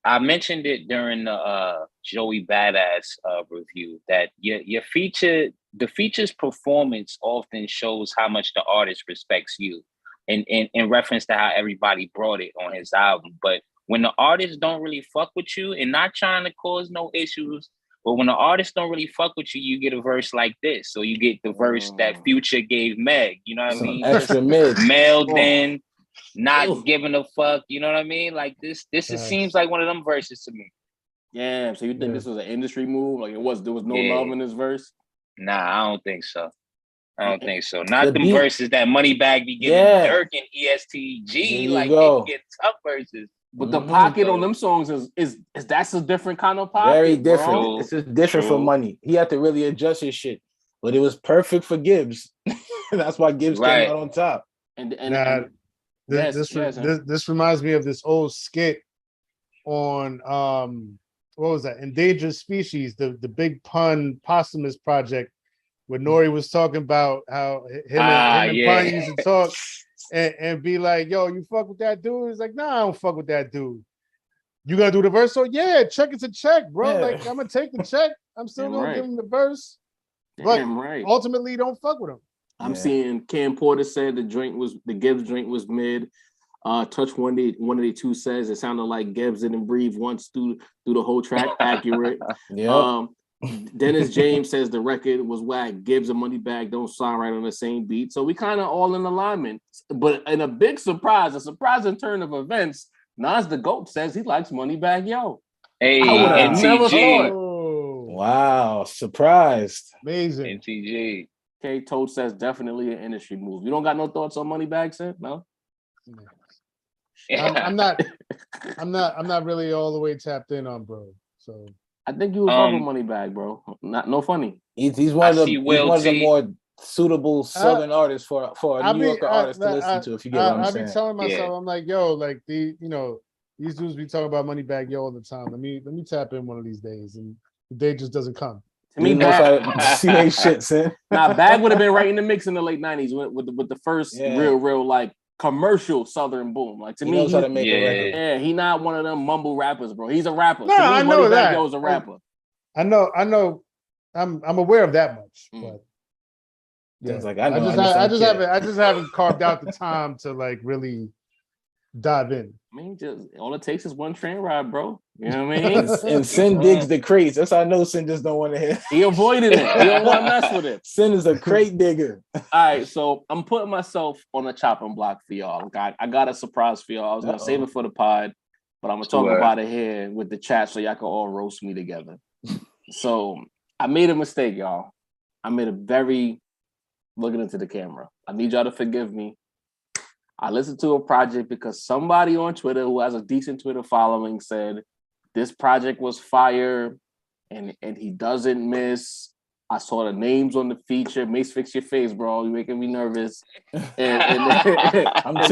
I mentioned it during the Joey Badass review that the feature's performance often shows how much the artist respects you. In reference to how everybody brought it on his album. But when the artists don't really fuck with you, and not trying to cause no issues, but when the artists don't really fuck with you, you get a verse like this. So you get the verse that Future gave Meg, you know what I mean? Extra mid. Mailed in, not giving a fuck, you know what I mean? Like this seems like one of them verses to me. Yeah, so you think this was an industry move? Like there was no love in this verse? Nah, I don't think so. Not the verses that Moneybagg be giving Dirk and ESTG. Like they get tough verses. But the pocket on them songs is that's a different kind of pocket. Very different. Bro. It's just different for Money. He had to really adjust his shit. But it was perfect for Gibbs. That's why Gibbs came out on top. This reminds me of this old skit on what was that? Endangered Species, the Big Pun posthumous project. When Nori was talking about how him and Pun used to talk and be like, yo, you fuck with that dude? He's like, nah, I don't fuck with that dude. You gonna do the verse? So yeah, check is a check, bro. Yeah. Like, I'm gonna take the check. I'm still gonna give him the verse. But ultimately, don't fuck with him. I'm seeing Cam Porter said the Gibbs drink was mid. Touch 182 says it sounded like Gibbs didn't breathe once through the whole track. Accurate. Dennis James says the record was whack. Gibbs and Moneybagg don't sound right on the same beat. So we kind of all in alignment. But in a big surprise, a surprising turn of events, Nas the GOAT says he likes Moneybagg Yo. Hey, I would have never thought. Wow, surprised. Amazing. NTG. Okay, Toad says definitely an industry move. You don't got no thoughts on Moneybagg, Sid? No? I'm not really all the way tapped in on bro. So I think you would fuck with Moneybagg, bro. No funny. He's one of the more suitable Southern artists for a New Yorker artist to listen to. If you get what I'm saying. I be telling myself, I'm like, yo, like these dudes be talking about Moneybagg Yo all the time. Let me tap in one of these days, and the day just doesn't come. To me, she ain't shit, son. Nah, Bag would have been right in the mix in the late '90s with the first real like commercial Southern boom. Like to me, knows how to make a record. Yeah, he not one of them mumble rappers, bro. He's a rapper. No, I know that. Yo's a rapper. I know. I'm aware of that much. But yeah, like I just haven't carved out the time to like really dive in. I mean, just all it takes is one train ride, bro. You know what I mean? And Sin digs the crates. That's how I know Sin just don't want to hear. He avoided it. He don't want to mess with it. Sin is a crate digger. All right, so I'm putting myself on a chopping block for y'all. I got a surprise for y'all. I was gonna save it for the pod, but I'm gonna talk about it here with the chat so y'all can all roast me together. So I made a mistake, y'all. I made a very looking into the camera. I need y'all to forgive me. I listened to a project because somebody on Twitter who has a decent Twitter following said this project was fire and he doesn't miss. I saw the names on the feature. Mace, fix your face, bro. You're making me nervous. I'm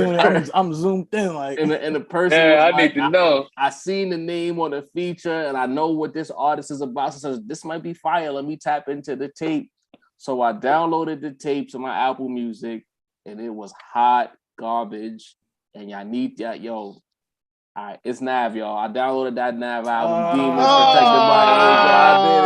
zoomed in like. And the person I need to know. I seen the name on the feature and I know what this artist is about. So says this might be fire. Let me tap into the tape. So I downloaded the tape to my Apple Music and it was hot garbage, and y'all need that, yo. All right, it's Nav, y'all. I downloaded that Nav album. Demons Protected by Angel. I did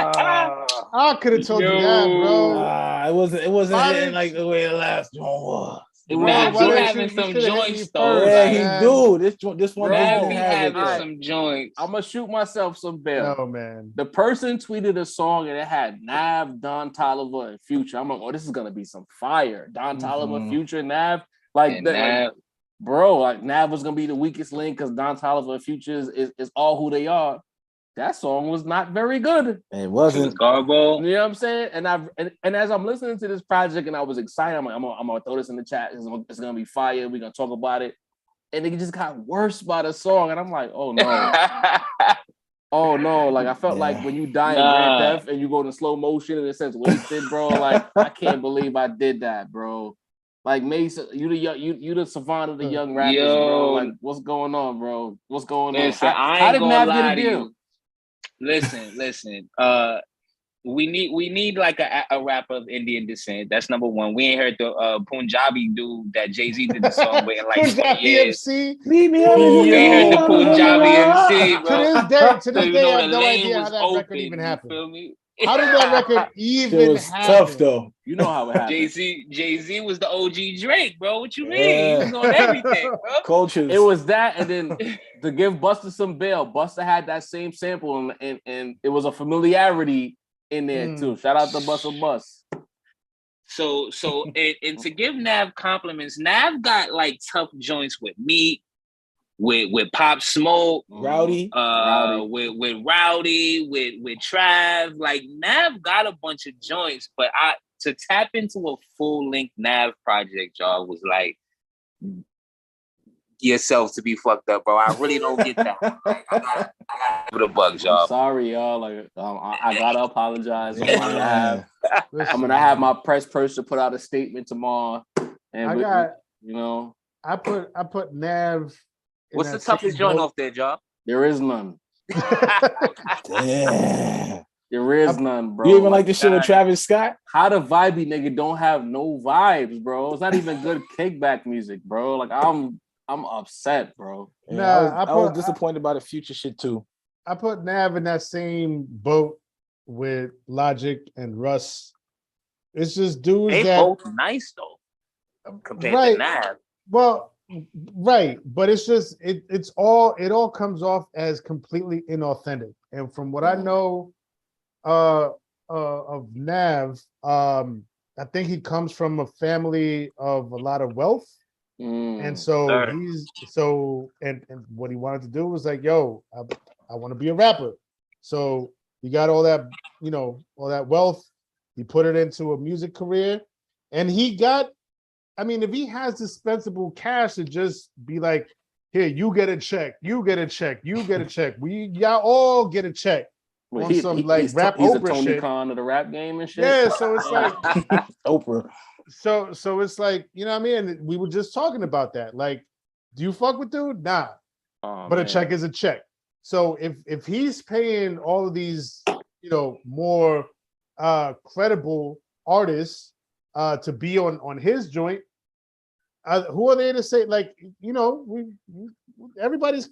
it. I could have told you that, bro. It wasn't hitting like the way the last one was. It Bro, Nav was be why joint. having you some should have hit me joints though. first, Yeah, Like, he man. do. This one Bro, Nav didn't be have it having though. some joints. I'm gonna shoot myself some bail. No, man. The person tweeted a song and it had Nav, Don Toliver, and Future. I'm like, oh, this is gonna be some fire. Don Toliver, Future, Nav, like And that, Nav, like, bro, like Nav was gonna be the weakest link because Don Toliver and Future is all who they are. That song was not very good. It it was wasn't. Garbo. You know what I'm saying? And as I'm listening to this project and I was excited, I'm gonna throw this in the chat. It's gonna be fire. We're gonna talk about it. And it just got worse by the song. And I'm like, oh no. Oh no. Like I felt like when you die in Grand Nah. Theft and you go to slow motion and it says wasted, bro. Like I can't believe I did that, bro. Like Mason, you the savant of the young rappers, bro. Like what's going on, bro? What's going Listen, on? I How ain't did gonna Nav get lie a to deal? you. Listen. We need like a rapper of Indian descent. That's number one. We ain't heard the Punjabi dude that Jay-Z did the song with in like 20 Punjabi years. MC. Leave me We ain't heard the Yo. Punjabi MC, To bro. this day, So you I know have the no lane idea how was that open. record even You happened. feel me? How did that record It even was happen? tough though. You know how it happened. Jay-Z was the OG Drake, bro. What you mean? Yeah. He was on everything, bro. Cultures. It was that, and then to give Busta some bail, Busta had that same sample, and it was a familiarity in there too. Shout out to Busta Bus. So and to give Nav compliments, Nav got like tough joints with Meat, with Pop Smoke, Rowdy. with Rowdy, with Trav. Like Nav got a bunch of joints, but to tap into a full length Nav project, y'all, was like yourself to be fucked up, bro. I really don't get that. Like, I got the bugs, y'all. I'm sorry, y'all. Like I gotta apologize. Yeah. I'm gonna have my press person put out a statement tomorrow, and I put Nav. What's the toughest joint off there, y'all? There is none. Damn. There is none, bro. You even like the shit with Travis Scott? How the vibey nigga don't have no vibes, bro? It's not even good kickback music, bro. Like I'm upset, bro. Yeah, I was disappointed by the Future shit too. I put Nav in that same boat with Logic and Russ. It's just dudes they that both nice though, compared to Nav. Well, right, but it's just it all comes off as completely inauthentic. And from what I know of Nav, I think he comes from a family of a lot of wealth. And so and what he wanted to do was like, yo, I want to be a rapper. So he got all that, all that wealth. He put it into a music career, and he got, I mean, if he has dispensable cash to just be like, here, you get a check, you get a check, you get a check. Y'all all get a check. Well, on some he's rap he's Oprah a Tony shit. Khan of the rap game and shit. Yeah, so it's like Oprah. So it's like, you know what I mean? We were just talking about that. Like, do you fuck with dude? Nah. But a check is a check. So if he's paying all of these, more credible artists to be on his joint, who are they to say, like, everybody's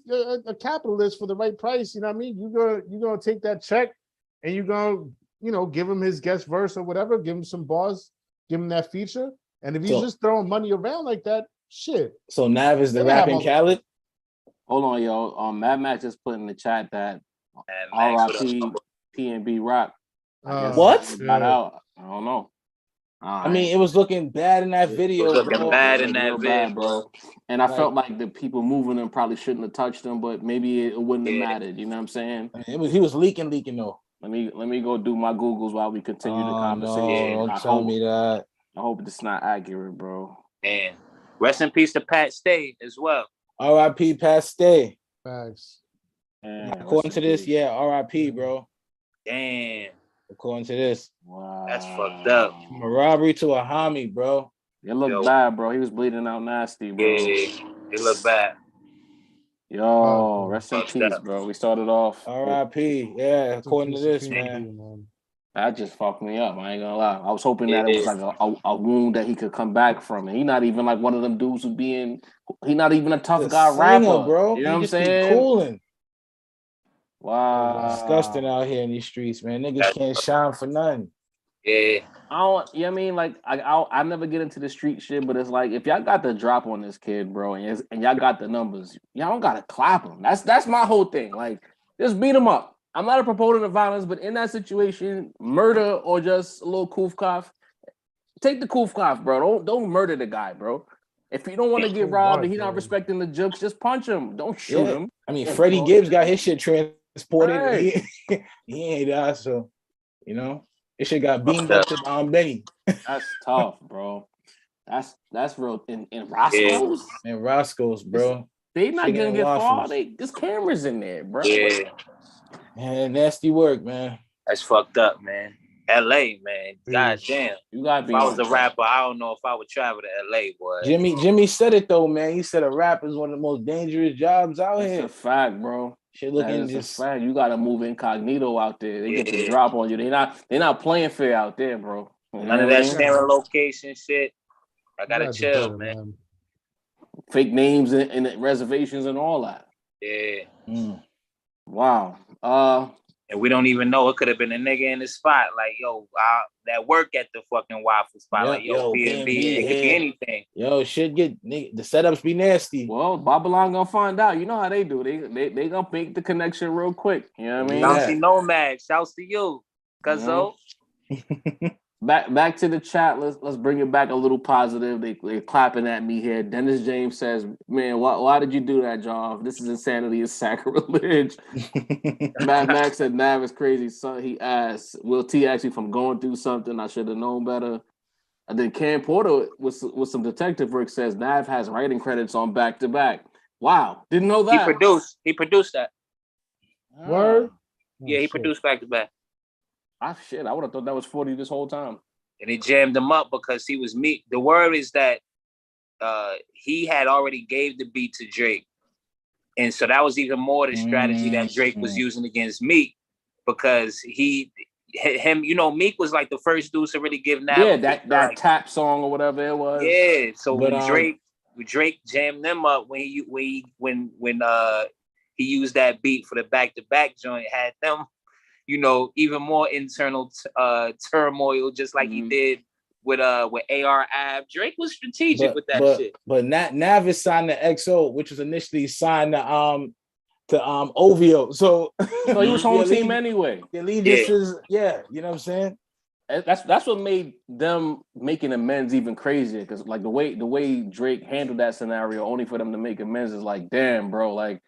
a capitalist for the right price, you know what I mean? You're gonna take that check and you're gonna, give him his guest verse or whatever, give him some bars, give him that feature. And if he's just throwing money around like that, shit. So Nav is the rapping Khaled? Hold on, yo. Mad Max just put in the chat that R.I.P. P&B Rock. What? Got out. I don't know. I mean, it was looking bad in that video. It was looking bad in that video, bro. And I felt like the people moving him probably shouldn't have touched him, but maybe it wouldn't have mattered. You know what I'm saying? He was leaking though. Let me go do my Googles while we continue the conversation. No, don't tell me that. I hope it's not accurate, bro. And rest in peace to Pat Stay as well. R.I.P. Pat Stay. Thanks. According to this, R.I.P. bro. Damn. According to this. Wow. That's fucked up. From a robbery to a homie, bro. It looked bad, bro. He was bleeding out nasty, bro. Yeah, it looked bad. Yo, rest in peace, bro. We started off. R.I.P. Yeah, according to this, man. That just fucked me up. I ain't gonna lie. I was hoping that it was like a wound that he could come back from. And he not even like one of them dudes he not even a tough guy rapper, bro. You know what I'm just saying? Be cooling. Wow. Disgusting out here in these streets, man. Niggas can't shine for nothing. Yeah. I don't. You know what I mean? Like I never get into the street shit, but it's like if y'all got the drop on this kid, bro, and y'all got the numbers, y'all don't gotta clap him. That's my whole thing. Like just beat him up. I'm not a proponent of violence, but in that situation, murder or just a little koof cough, take the koof cough, bro. Don't murder the guy, bro. If you don't want to get robbed and he's not respecting the jokes, just punch him. Don't shoot him. I mean, Freddie Gibbs got his shit transported. Right. He ain't that, so you know, his shit got beamed up to Benny. That's tough, bro. That's real. In Roscoe's and Roscoe's, bro. They not Chicken gonna and get waffles. far. There's cameras in there, bro. Yeah. Man, nasty work, man. That's fucked up, man. LA, man. God damn. You gotta be. If I was a rapper, I don't know if I would travel to LA, boy. Jimmy said it though, man. He said a rap is one of the most dangerous jobs out here. It's a fact, bro. Shit looking just a fact. You gotta move incognito out there. They get the drop on you. They're not playing fair out there, bro. None of that sharing location shit. I gotta chill, man. Fake names and reservations and all that. Yeah. Wow. And we don't even know. It could have been a nigga in the spot. Like, yo, that work at the fucking waffle spot. Like, yo, B&B, it could be anything. Yo, shit the setups be nasty. Well, Babylon gonna find out. You know how they do. They gonna make the connection real quick. You know what I mean? Bouncy Nomad. Shouts to you. Cuzzo. Back to the chat. Let's bring it back a little positive. They're clapping at me here. Dennis James says, "Man, why did you do that, John? This is insanity. It's sacrilege." Matt Max said, "Nav is crazy." So he asked, "Will T actually from going through something? I should have known better." And then Cam Porter with some detective work says Nav has writing credits on Back to Back. Wow, didn't know that. He produced that. Word? Yeah, he produced Back to Back. I would have thought that was 40 this whole time. And he jammed him up because he was Meek. The word is that he had already gave the beat to Drake. And so that was even more the strategy that Drake was using against Meek, because him, you know, Meek was like the first dude to really give Nav. Yeah, that like, tap song or whatever it was. Yeah. So Drake jammed them up when he used that beat for the Back to Back joint, had them, you know, even more internal turmoil, just like he did with AR Ab. Drake was strategic with that shit. But Nav is signed to XO, which was initially signed to OVO. So he was home team anyway. The allegiance is, you know what I'm saying? That's what made them making amends even crazier, because like the way Drake handled that scenario, only for them to make amends, is like, damn, bro. Like,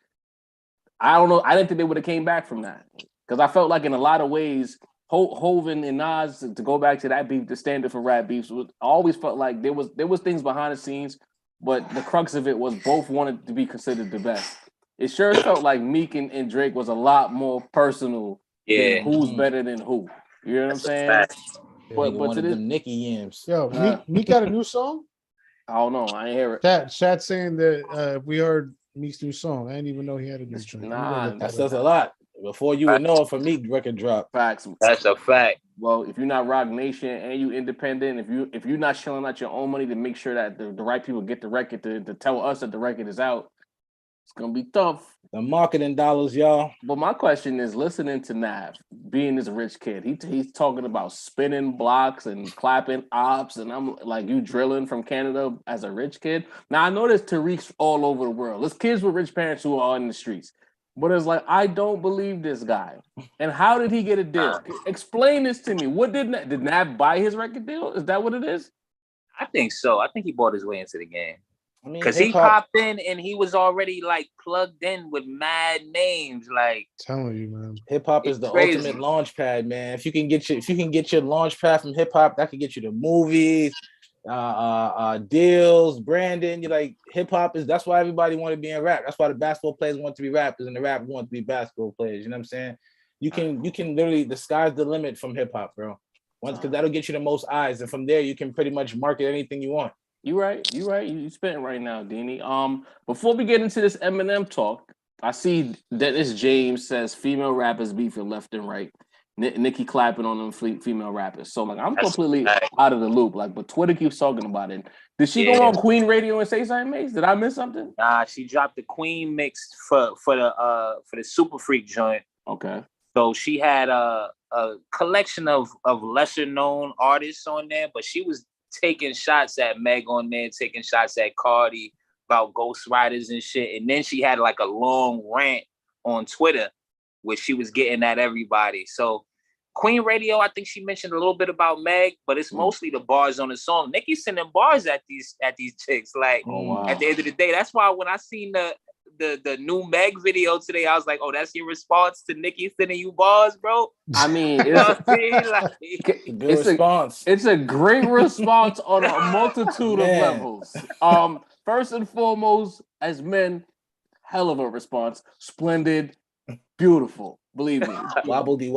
I don't know. I didn't think they would have came back from that, because I felt like in a lot of ways, Hoven and Nas, to go back to that beef, the standard for rap beefs, I always felt like there was things behind the scenes, but the crux of it was both wanted to be considered the best. It sure felt like Meek and Drake was a lot more personal than who's better than who. You know what I'm saying? But to this, Nicky Yams. Yo, Meek got a new song? I don't know. I ain't hear it. Chat saying that we heard Meek's new song. I didn't even know he had a new track. Nah, that says a lot. Before you would know if a Meek record drop. Facts. That's a fact. Well, if you're not Rock Nation and you independent, if you're not shelling out your own money to make sure that the right people get the record to tell us that the record is out, it's gonna be tough. The marketing dollars, y'all. But my question is, listening to Nav, being this rich kid, he's talking about spinning blocks and clapping ops, and I'm like, you drilling from Canada as a rich kid? Now I know there's Tariqs all over the world. There's kids with rich parents who are in the streets. But it's like, I don't believe this guy. And how did he get a deal? Explain this to me. What did Nav buy his record deal? Is that what it is? I think so. I think he bought his way into the game. I mean, because he popped in and he was already like plugged in with mad names. Like, telling you, man, hip hop is the ultimate launch pad, man. If you can get your launch pad from hip hop, that can get you to movies, deals, branding. You're like, hip hop is, that's why everybody want to be in rap. That's why the basketball players want to be rappers and the rappers want to be basketball players. You know what I'm saying? You can literally, the sky's the limit from hip hop, bro. Once, because that'll get you the most eyes, and from there you can pretty much market anything you want. You right. You spitting right now, Deanie. Before we get into this Eminem talk, I see Dennis James says female rappers beefing left and right. Nikki clapping on them female rappers. So like, I'm completely out of the loop. Like, but Twitter keeps talking about it. Did she go on Queen Radio and say something, Mace? Did I miss something? Nah, she dropped the Queen mix for the Super Freak joint. Okay. So she had a collection of lesser known artists on there, but she was taking shots at Meg on there, taking shots at Cardi about ghostwriters and shit. And then she had like a long rant on Twitter where she was getting at everybody. So Queen Radio, I think she mentioned a little bit about Meg, but it's mostly the bars on the song. Nicki's sending bars at these chicks. Like at the end of the day, that's why when I seen the new Meg video today, I was like, oh, that's your response to Nicki sending you bars, bro? I mean, it's a great response on a multitude of levels. First and foremost, as men, hell of a response. Splendid, beautiful. Believe me. Wobbledy.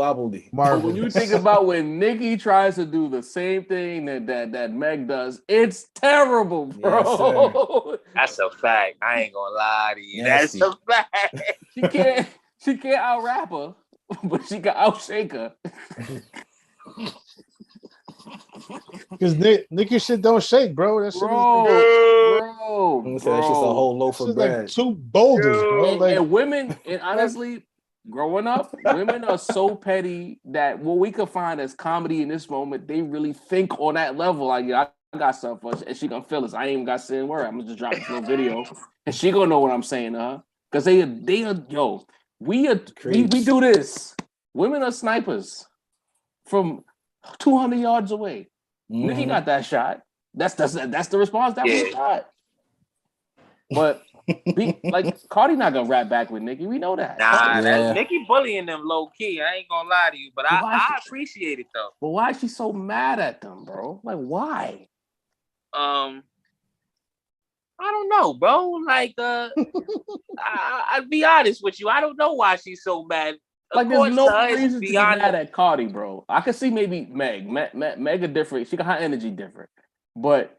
But when you think about when Nicki tries to do the same thing that Meg does, it's terrible, bro. Yes, that's a fact. I ain't gonna lie to you. Nasty. That's a fact. She can't out rap her, but she can out shake her. Because Nicki shit don't shake, bro. That shit bro. That's just a whole loaf of bread. Like 2 boulders, bro. Like, and women, and honestly, growing up, women are so petty that what we could find as comedy in this moment, they really think on that level. Like, yeah, I got something for her, and she gonna feel this. I ain't even got to say a word. I'm gonna just drop this little video, and she gonna know what I'm saying to her. Because they are, we do this. Women are snipers from 200 yards away. Nicki got that shot. That's the response that we got. But Cardi not gonna rap back with Nicki. We know that. Nah, that's Nicki bullying them low key. I ain't gonna lie to you, but I appreciate it though. But why is she so mad at them, bro? Like, why? I don't know, bro. Like, I'd be honest with you. I don't know why she's so mad. Like, there's no reason to be mad at Cardi, bro. I could see maybe Meg a different. She got her energy different, but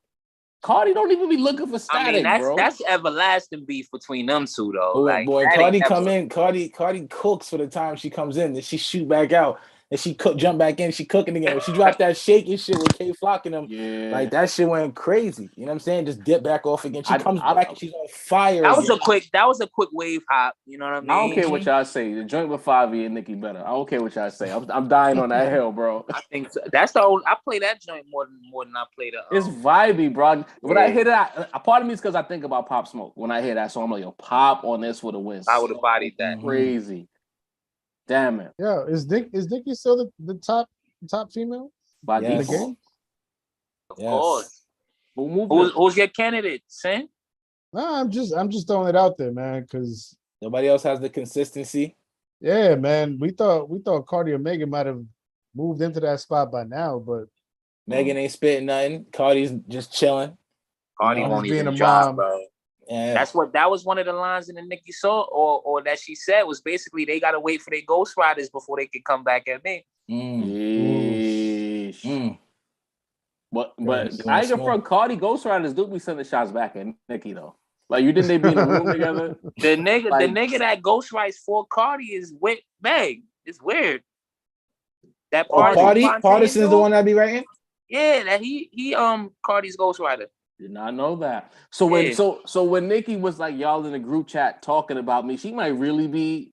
Cardi don't even be looking for static, bro. That's everlasting beef between them two, though. Oh, like, boy, Cardi come in. Cardi cooks for the time she comes in. Then she shoot back out. And she jump back in. She cooking again. When she dropped that shaking shit with K Flock and them, like that shit went crazy. You know what I'm saying? Just dip back off again. She comes back and she's on fire. That was a quick wave hop. You know what I mean? I don't care what y'all say. The joint with Favi and Nicki better. I don't care what y'all say. I'm dying on that hill, bro. I think so. That's the old. I play that joint more than I play the. It's vibey, bro. When I hear that, a part of me is because I think about Pop Smoke. When I hear that song, I'm like, yo, Pop on this with a win. I would have bodied that. Crazy. Damn it. Yeah, is Nicki still the top female in the game? Of course. Who's your candidate, Sin? No, I'm just throwing it out there, man, because nobody else has the consistency. Yeah, man. We thought Cardi or Megan might have moved into that spot by now, but Megan ain't spitting nothing. Cardi's just chilling. Cardi won't even drop, bro. Yeah. That was one of the lines in the Nicki song, or that she said was basically they gotta wait for their ghostwriters before they could come back at me. But I ain't from Cardi ghostwriters do be sending shots back at Nicki though. Like, you think they be in a room together? The nigga that ghostwrites for Cardi is with Meg. It's weird. That Partisan's the one that be writing? Yeah, that he Cardi's ghostwriter. Did not know that. So when Nicki was like, y'all in the group chat talking about me, she might really be.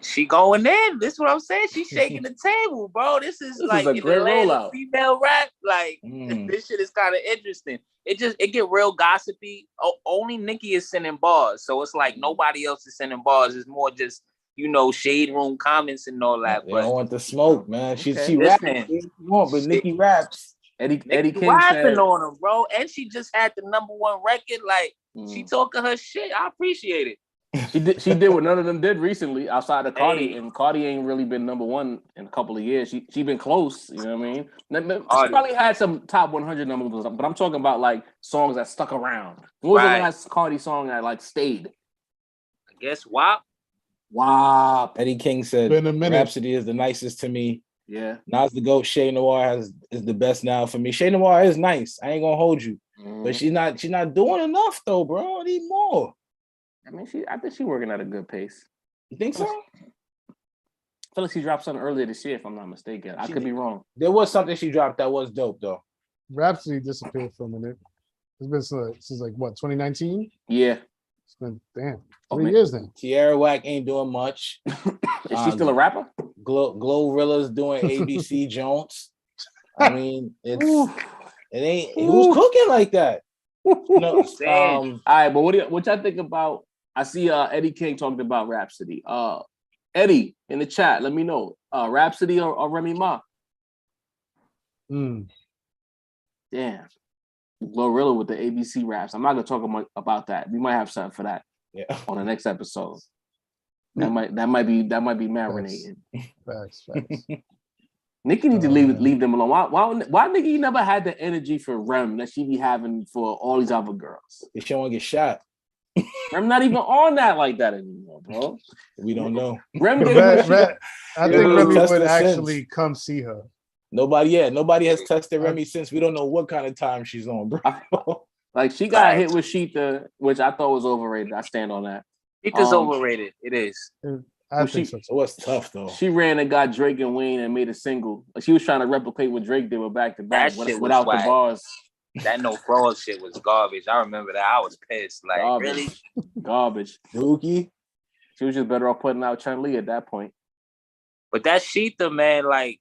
She going in. This is what I'm saying. She's shaking the table, bro. This is like a great rollout. Female rap. Like this shit is kind of interesting. It get real gossipy. Only Nicki is sending bars, so it's like nobody else is sending bars. It's more just shade room comments and all that. They don't want the smoke, man. She raps. But Nicki raps. Eddie King rapping on him, bro, and she just had the #1 record. Like she talking her shit. I appreciate it. She did what none of them did recently outside of Cardi, and Cardi ain't really been #1 in a couple of years. She been close, you know what I mean? She probably had some top 100 numbers, but I'm talking about like songs that stuck around. What was the last Cardi song that like stayed? I guess WAP. WAP. Eddie King said Rhapsody is the nicest to me. Yeah. Nas the GOAT. Shay Noir is the best now for me. Shay Noir is nice. I ain't gonna hold you. But she's not doing enough though, bro. I need more. I mean, I think she's working at a good pace. You think so? I feel like she dropped something earlier this year, if I'm not mistaken. I could be wrong. There was something she dropped that was dope though. Rhapsody disappeared for a minute. It's been since like what, 2019? Yeah. It's been 3 man. years then. Tierra Whack ain't doing much. Is she still a rapper? Glorilla's doing ABC Jones. I mean, it ain't. Ooh. Who's cooking like that? No. All right, but what y'all think about? I see Eddie King talking about Rhapsody. Eddie in the chat, let me know. Rhapsody or Remy Ma? Mm. Damn. Glorilla with the ABC raps. I'm not gonna talk about that. We might have something for that on the next episode. That might be marinating. Facts. Nikki need to leave them alone. Why Nikki never had the energy for Rem that she be having for all these other girls? She don't want to get shot. Rem not even on that like that anymore, bro. We don't know. Rem I think Remy would tested actually since. come see her. Nobody has tested Remy since. We don't know what kind of time she's on, bro. Like she got hit with Sheeta, which I thought was overrated. I stand on that. Sheeta's overrated. It is. I think so. So what's tough though? She ran and got Drake and Wayne and made a single. Like she was trying to replicate what Drake did with back to back without the bars. That no fraud shit was garbage. I remember that. I was pissed. Like really garbage. Dookie. She was just better off putting out Chun-Li at that point. But that Sheeta, man, like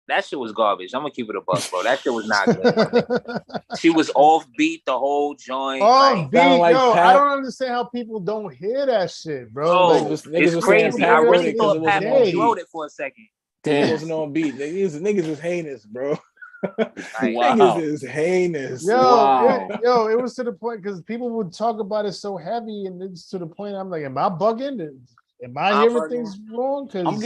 that shit was garbage. I'm gonna keep it a buck, bro. That shit was not good. She was off beat the whole joint. Off beat, I don't understand how people don't hear that shit, bro. Oh, it's crazy. I really thought Pat wrote it for a second. It wasn't on beat. Niggas is heinous, bro. Wow. Niggas is heinous. Yo, it was to the point because people would talk about it so heavy, and it's to the point I'm like, am I bugging? Am I hearing things wrong? Because I'm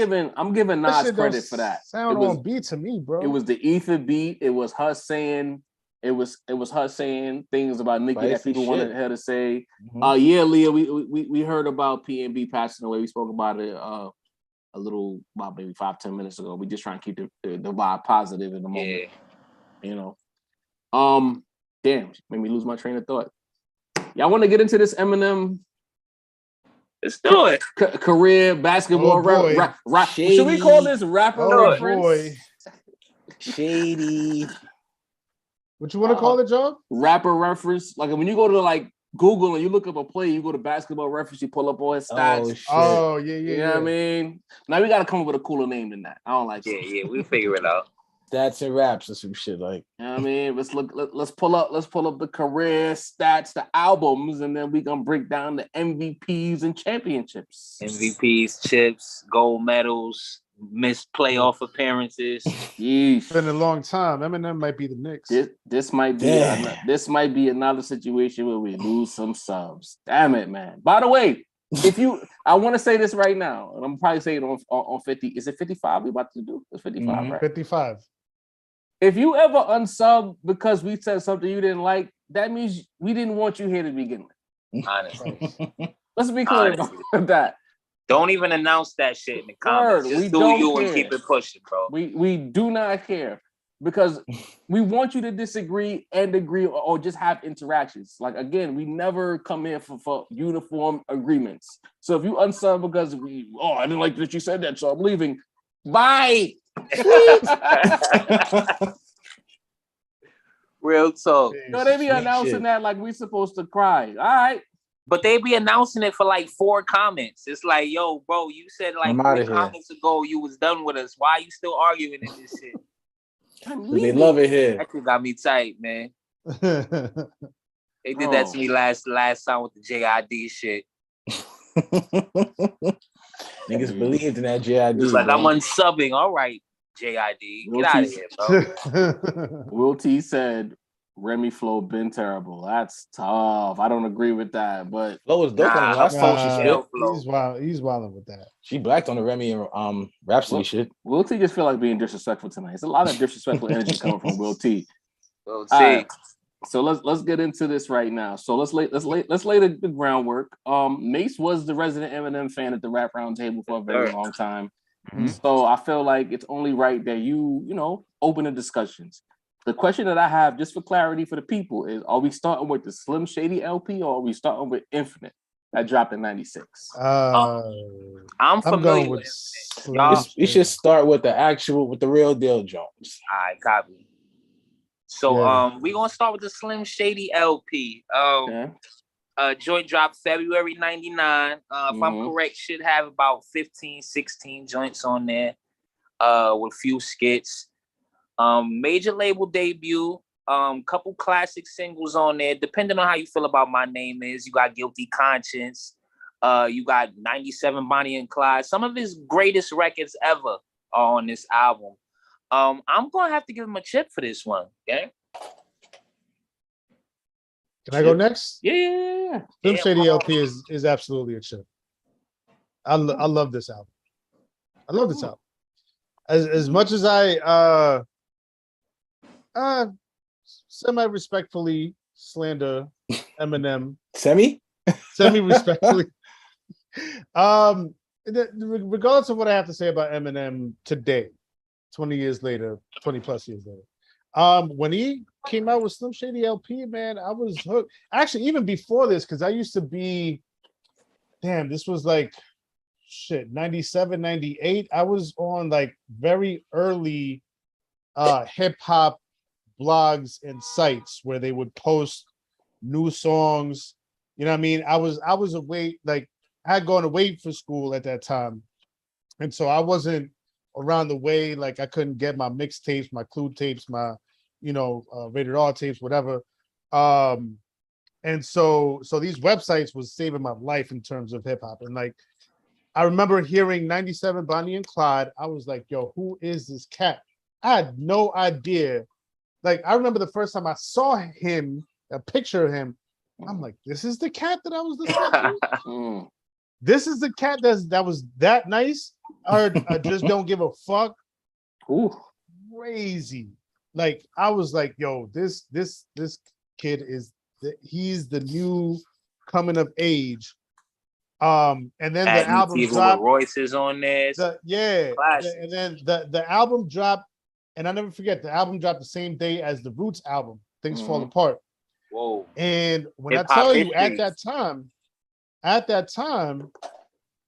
giving Nas credit for that. Sound on beat to me, bro. It was the ether beat. It was her saying. It was her saying things about Nicki that people wanted her to say. Mm-hmm. Yeah, Leah, we heard about PNB passing away. We spoke about it a little about maybe 5-10 minutes ago. We just trying to keep the vibe positive in the moment. Yeah. You know. Damn, made me lose my train of thought. Y'all want to get into this Eminem? Let's do it. Career basketball rap. Should we call this rapper reference? Boy. Shady. What you want to call it, Joe? Rapper reference. Like when you go to like Google and you look up a play, you go to basketball reference, you pull up all his stats. Oh, yeah. You know what I mean? Now we gotta come up with a cooler name than that. I don't like it. Yeah, we'll figure it out. Stats and raps or some shit like. You know what I mean? Let's pull up the career stats, the albums, and then we gonna break down the MVPs and championships. MVPs, chips, gold medals, missed playoff appearances. Yeesh. It's been a long time. Eminem might be the Knicks. This might be another situation where we lose some subs. Damn it, man. By the way, I want to say this right now, and I'm probably saying it on 50. Is it 55 we about to do? It's 55, right? 55. If you ever unsub because we said something you didn't like, that means we didn't want you here to begin with. Honestly. Let's be clear about that. Don't even announce that shit in the comments. Just do you and keep it pushing, bro. We do not care because we want you to disagree and agree or just have interactions. Like, again, we never come here for uniform agreements. So if you unsub because I didn't like that you said that, so I'm leaving. Bye. Real talk. No, they be announcing that like we supposed to cry. All right. But they be announcing it for like 4 comments. It's like, yo, bro, you said like 3 comments ago you was done with us. Why are you still arguing in this shit? They love it here. That shit got me tight, man. They did that to me last time with the JID shit. Niggas believed in that JID. It's like, I'm unsubbing. All right, JID. Get out of here, bro. Will T said Remy Flow been terrible. That's tough. I don't agree with that, but Flow was dope on the last time she shit. He's wilding with that. She blacked on the Remy and Rhapsody shit. Will T just feel like being disrespectful tonight. It's a lot of disrespectful energy coming from Will T. Will T. Right. So let's get into this right now. So let's lay the groundwork. Mace was the resident Eminem fan at the Rap Roundtable for a very long time. Mm-hmm. So I feel like it's only right that you open the discussions. The question that I have, just for clarity for the people, is: are we starting with the Slim Shady LP or are we starting with Infinite that dropped in '96? I'm familiar with it. You should start with the real deal Jones. All right, copy. So we're gonna start with the Slim Shady LP. Joint dropped February 99. If I'm correct, should have about 15, 16 joints on there with a few skits. Major label debut. Couple classic singles on there. Depending on how you feel about My Name Is, you got Guilty Conscience. You got 97 Bonnie and Clyde. Some of his greatest records ever are on this album. I'm gonna have to give him a chip for this one. Okay. Can I go next? Yeah. Slim Shady LP is absolutely a chip. I love this album. I love this album. As much as I semi-respectfully slander Eminem. Semi-respectfully. Regardless of what I have to say about Eminem today, 20 years later, 20 plus years later. When he came out with Slim Shady LP, man, I was hooked. Actually, even before this, because I used to be, this was like, 97, 98. I was on like very early hip-hop blogs and sites where they would post new songs. You know what I mean? I was away, like I had gone away for school at that time. And so I wasn't around the way, like I couldn't get my mixtapes, my Clue tapes, my, Rated R tapes, whatever. And so these websites was saving my life in terms of hip hop. And like, I remember hearing 97 Bonnie and Clyde. I was like, yo, who is this cat? I had no idea. Like, I remember the first time I saw him, a picture of him, I'm like, this is the cat that I was listening to? This is the cat that was that nice? Or I just don't give a fuck? Ooh. Crazy. Like, I was like, yo, this kid he's the new coming of age. And then the album dropped. Royce is on there. And then the album dropped, and I never forget, the album dropped the same day as the Roots album, Things Fall Apart. Whoa. And when I tell you, at that time,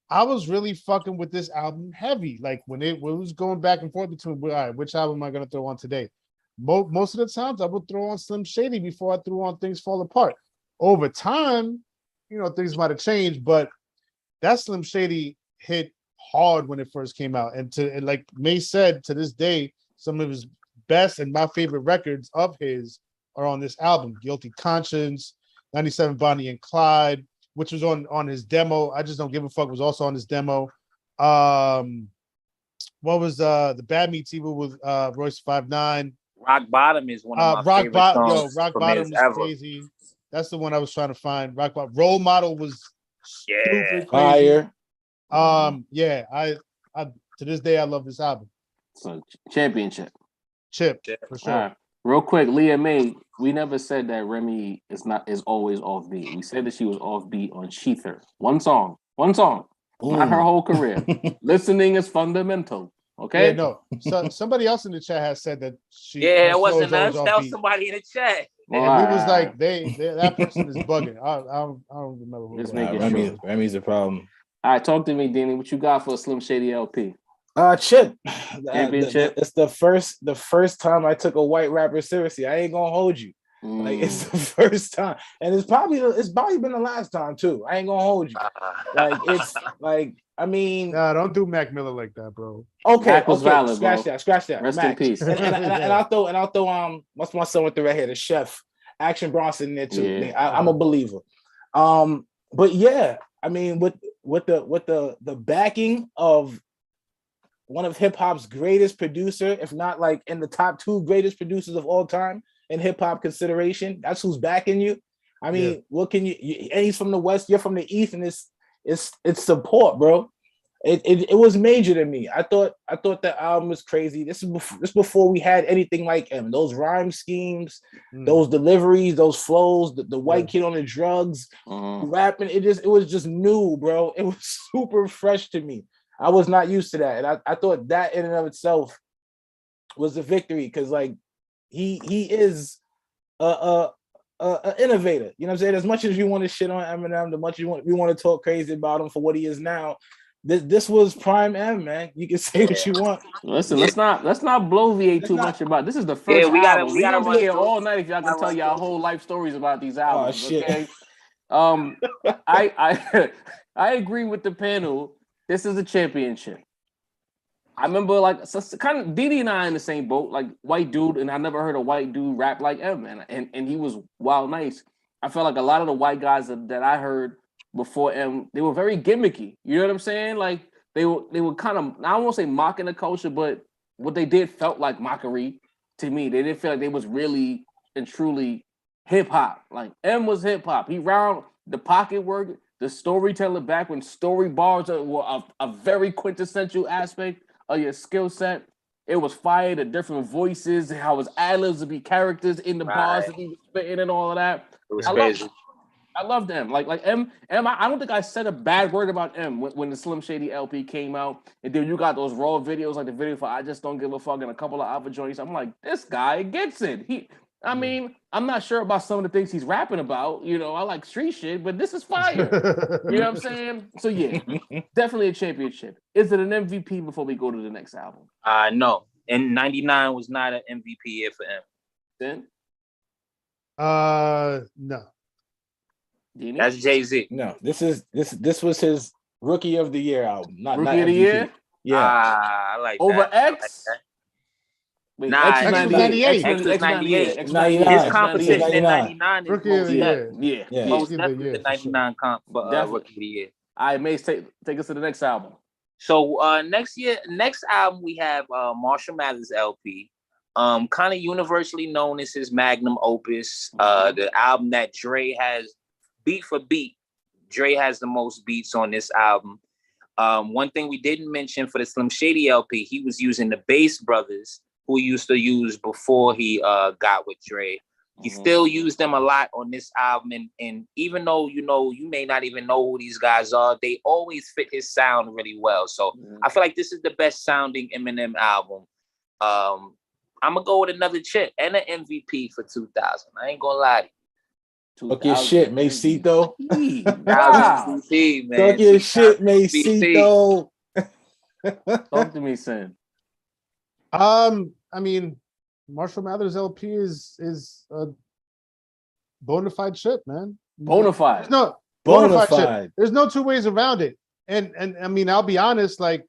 I was really fucking with this album heavy. Like when it was going back and forth between, all right, which album am I going to throw on today? Most of the times I would throw on Slim Shady before I threw on Things Fall Apart. Over time, things might have changed, but that Slim Shady hit hard when it first came out. And like May said, to this day, some of his best and my favorite records of his are on this album. Guilty Conscience, 97 Bonnie and Clyde, which was on his demo. I Just Don't Give a Fuck was also on his demo. What was the Bad Meets Evil with Royce 5'9"? Rock Bottom is one of my favorite songs. Rock Bottom was crazy. That's the one I was trying to find. Rock Bottom. Role Model was stupid crazy. I to this day I love this album. So championship. Chip for sure. Right. Real quick, Leah May, we never said that Remy is always off beat. We said that she was off beat on Sheether. One song. Not her whole career. Listening is fundamental. Okay. Yeah, no. So somebody else in the chat has said that she. Yeah, it wasn't us. That was somebody in the chat. And we was like, that person is bugging. I don't remember who. Just making sure. Remy's a problem. All right, talk to me, Danny. What you got for a Slim Shady LP? Chip. Championship. It's the first time I took a white rapper seriously. I ain't gonna hold you. Like it's the first time, and it's probably been the last time too. I ain't gonna hold you. Like it's like, I mean, nah, don't do Mac Miller like that, bro. Okay, valid, scratch that. Rest Mac. in peace. And I'll throw what's my son with the red hair, the chef, Action Bronson in there too. Yeah. I'm a believer. But yeah, I mean, with the backing of one of hip hop's greatest producer, if not like in the top 2 greatest producers of all time in hip hop consideration, that's who's backing you. I mean, what can you? And he's from the West, you're from the East, and it's support, bro. It was major to me. I thought the album was crazy. This is before we had anything like him. Those rhyme schemes, those deliveries, those flows, the white kid on the drugs, rapping. It was just new, bro. It was super fresh to me. I was not used to that, and I thought that in and of itself was a victory, because like he is a innovator. You know what I'm saying? As much as you want to shit on Eminem, we want to talk crazy about him for what he is now. This was prime M, man. You can say what you want. Listen, let's not bloviate too much about this. Is the first album. We gotta be here all night if y'all can tell y'all whole life stories about these albums. Okay. I I agree with the panel. This is a championship. I remember like kind of Didi and I in the same boat, like white dude, and I never heard a white dude rap like M, and he was wild nice. I felt like a lot of the white guys that I heard before M, they were very gimmicky. You know what I'm saying? Like they were kind of, I don't want to say mocking the culture, but what they did felt like mockery to me. They didn't feel like they was really and truly hip hop. Like M was hip hop. He round the pocket work, the storytelling back when story bars were a very quintessential aspect of your skill set. It was fire, the different voices, how his ad-libs would be characters in the bars that he was spitting and all of that. It was crazy. I loved M. Like M. I don't think I said a bad word about M when the Slim Shady LP came out. And then you got those raw videos, like the video for I Just Don't Give a Fuck and a couple of other joints. I'm like, this guy gets it. I mean, I'm not sure about some of the things he's rapping about. You know, I like street shit, but this is fire. You know what I'm saying? So yeah, definitely a championship. Is it an MVP before we go to the next album? No. And 99 was not an MVP year for M. Then? No. Dini? That's Jay-Z. No, this was his Rookie of the Year album. Not Rookie of the MVP. Year? Yeah. I like Over that. X? Wait, Nah, X was 98. X was 98. X 99. His X competition in 99. 99 is Rookie of the year. Yeah. Most Rookie of the definitely year, the for sure. 99 comp for Definitely. Rookie of the Year. All right, Mace, take us to the next album. So next album we have Marshall Mathers LP. Kind of universally known as his magnum opus. The album that Dre has beat for beat. Dre has the most beats on this album. One thing we didn't mention for the Slim Shady LP, he was using the Bass Brothers, who he used to use before he got with Dre. He still used them a lot on this album, and even though you may not even know who these guys are, they always fit his sound really well. So I feel like this is the best sounding Eminem album. I'm gonna go with another chip and an MVP for 2000. I ain't gonna lie to you. Talk your shit, Macito. Wow. MVP, man. Talk your shit, Macito. Talk to me, son. I mean, Marshall Mathers LP is a bona fide shit, man. Bona fide. No, bona fide shit. There's no two ways around it. And I mean, I'll be honest, like,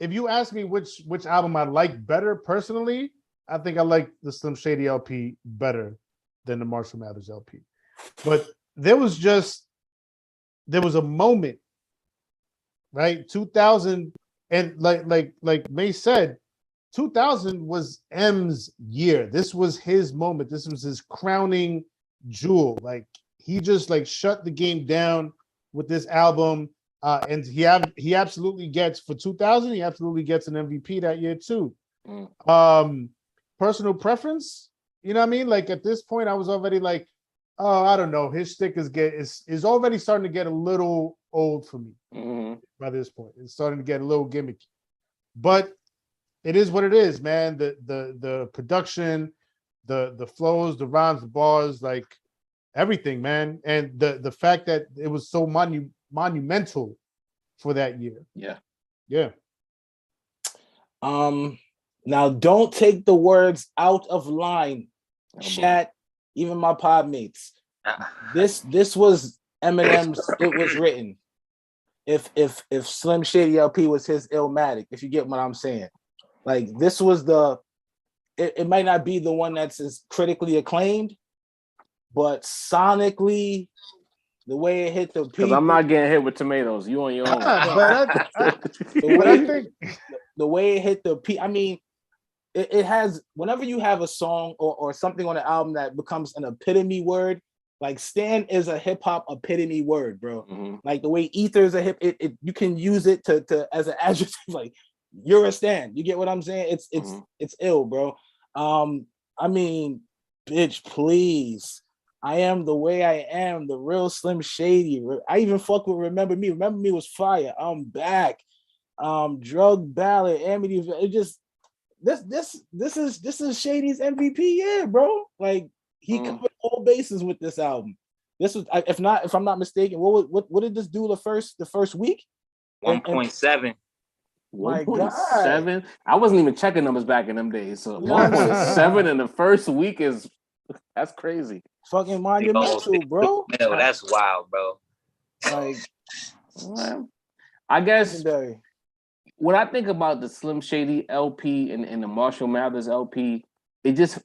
if you ask me which album I like better personally, I think I like the Slim Shady LP better than the Marshall Mathers LP. But there was a moment, right? 2000, and like May said, 2000 was M's year. This was his moment. This was his crowning jewel. Like he just like shut the game down with this album. And he absolutely gets for 2000. He absolutely gets an MVP that year too. Personal preference, you know what I mean? Like at this point, I was already like, oh, I don't know. His shtick is already starting to get a little old for me. By this point, it's starting to get a little gimmicky. But it is what it is, man. The production, the flows, the rhymes, the bars, like everything, man. And the fact that it was so monumental for that year. Yeah. Now don't take the words out of line, chat, even my pod mates. This was Eminem's It Was Written. If Slim Shady LP was his Illmatic, if you get what I'm saying. Like this was it might not be the one that's as critically acclaimed, but sonically, the way it hit the people. Because I'm not getting hit with tomatoes. You on your own. The way it hit the people. I mean, it has, whenever you have a song or something on an album that becomes an epitome word, like Stan is a hip hop epitome word, bro. Like the way Ether is a hip, you can use it to as an adjective, like you're a Stan. You get what I'm saying? It's ill, bro. I mean, bitch, please. I am the way I am, the real Slim Shady. I even fuck with Remember Me. Remember Me was fire. I'm back. Drug Ballad, Amity. It just this is Shady's MVP year, bro. Like he covered all bases with this album. This was, if I'm not mistaken, what did this do the first week? 1.7. 1.7. I wasn't even checking numbers back in them days. So 1.7 in the first week is That's crazy. Fucking monumental, bro. No, that's wild, bro. Like, Well, I guess legendary. when I think about the Slim Shady LP and the Marshall Mathers LP,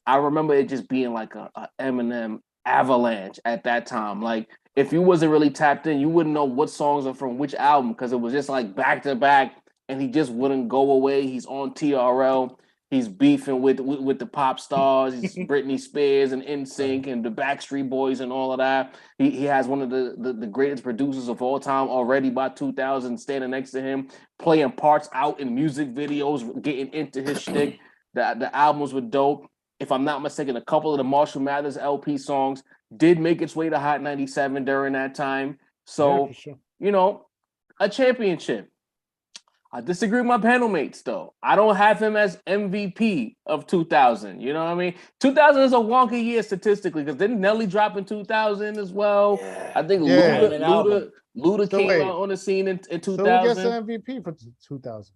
I remember it just being like a Eminem avalanche at that time. Like if you wasn't really tapped in, you wouldn't know what songs are from which album because it was just like back to back, and he just wouldn't go away. He's on TRL. He's beefing with the pop stars. He's Britney Spears and NSYNC and the Backstreet Boys and all of that. He has one of the greatest producers of all time already by 2000 standing next to him, playing parts out in music videos, getting into his shtick. The albums were dope. If I'm not mistaken, a couple of the Marshall Mathers LP songs did make its way to Hot 97 during that time. So, for sure. you know, a championship. I disagree with my panel mates, though. I don't have him as MVP of 2000. You know what I mean? 2000 is a wonky year statistically because didn't Nelly drop in 2000 as well? Yeah. I think Yeah. Luda So came wait. out on the scene in So who gets 2000. the MVP for 2000?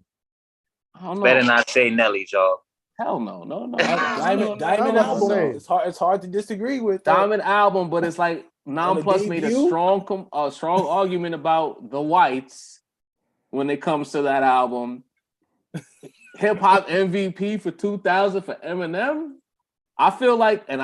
I don't know. Better not say Nelly, y'all. Hell no. Diamond I'm album. saying. It's hard to disagree with. Diamond album, but it's like Non Plus made a debut? strong argument about the whites when it comes to that album. Hip hop MVP for 2000 for Eminem. I feel like, and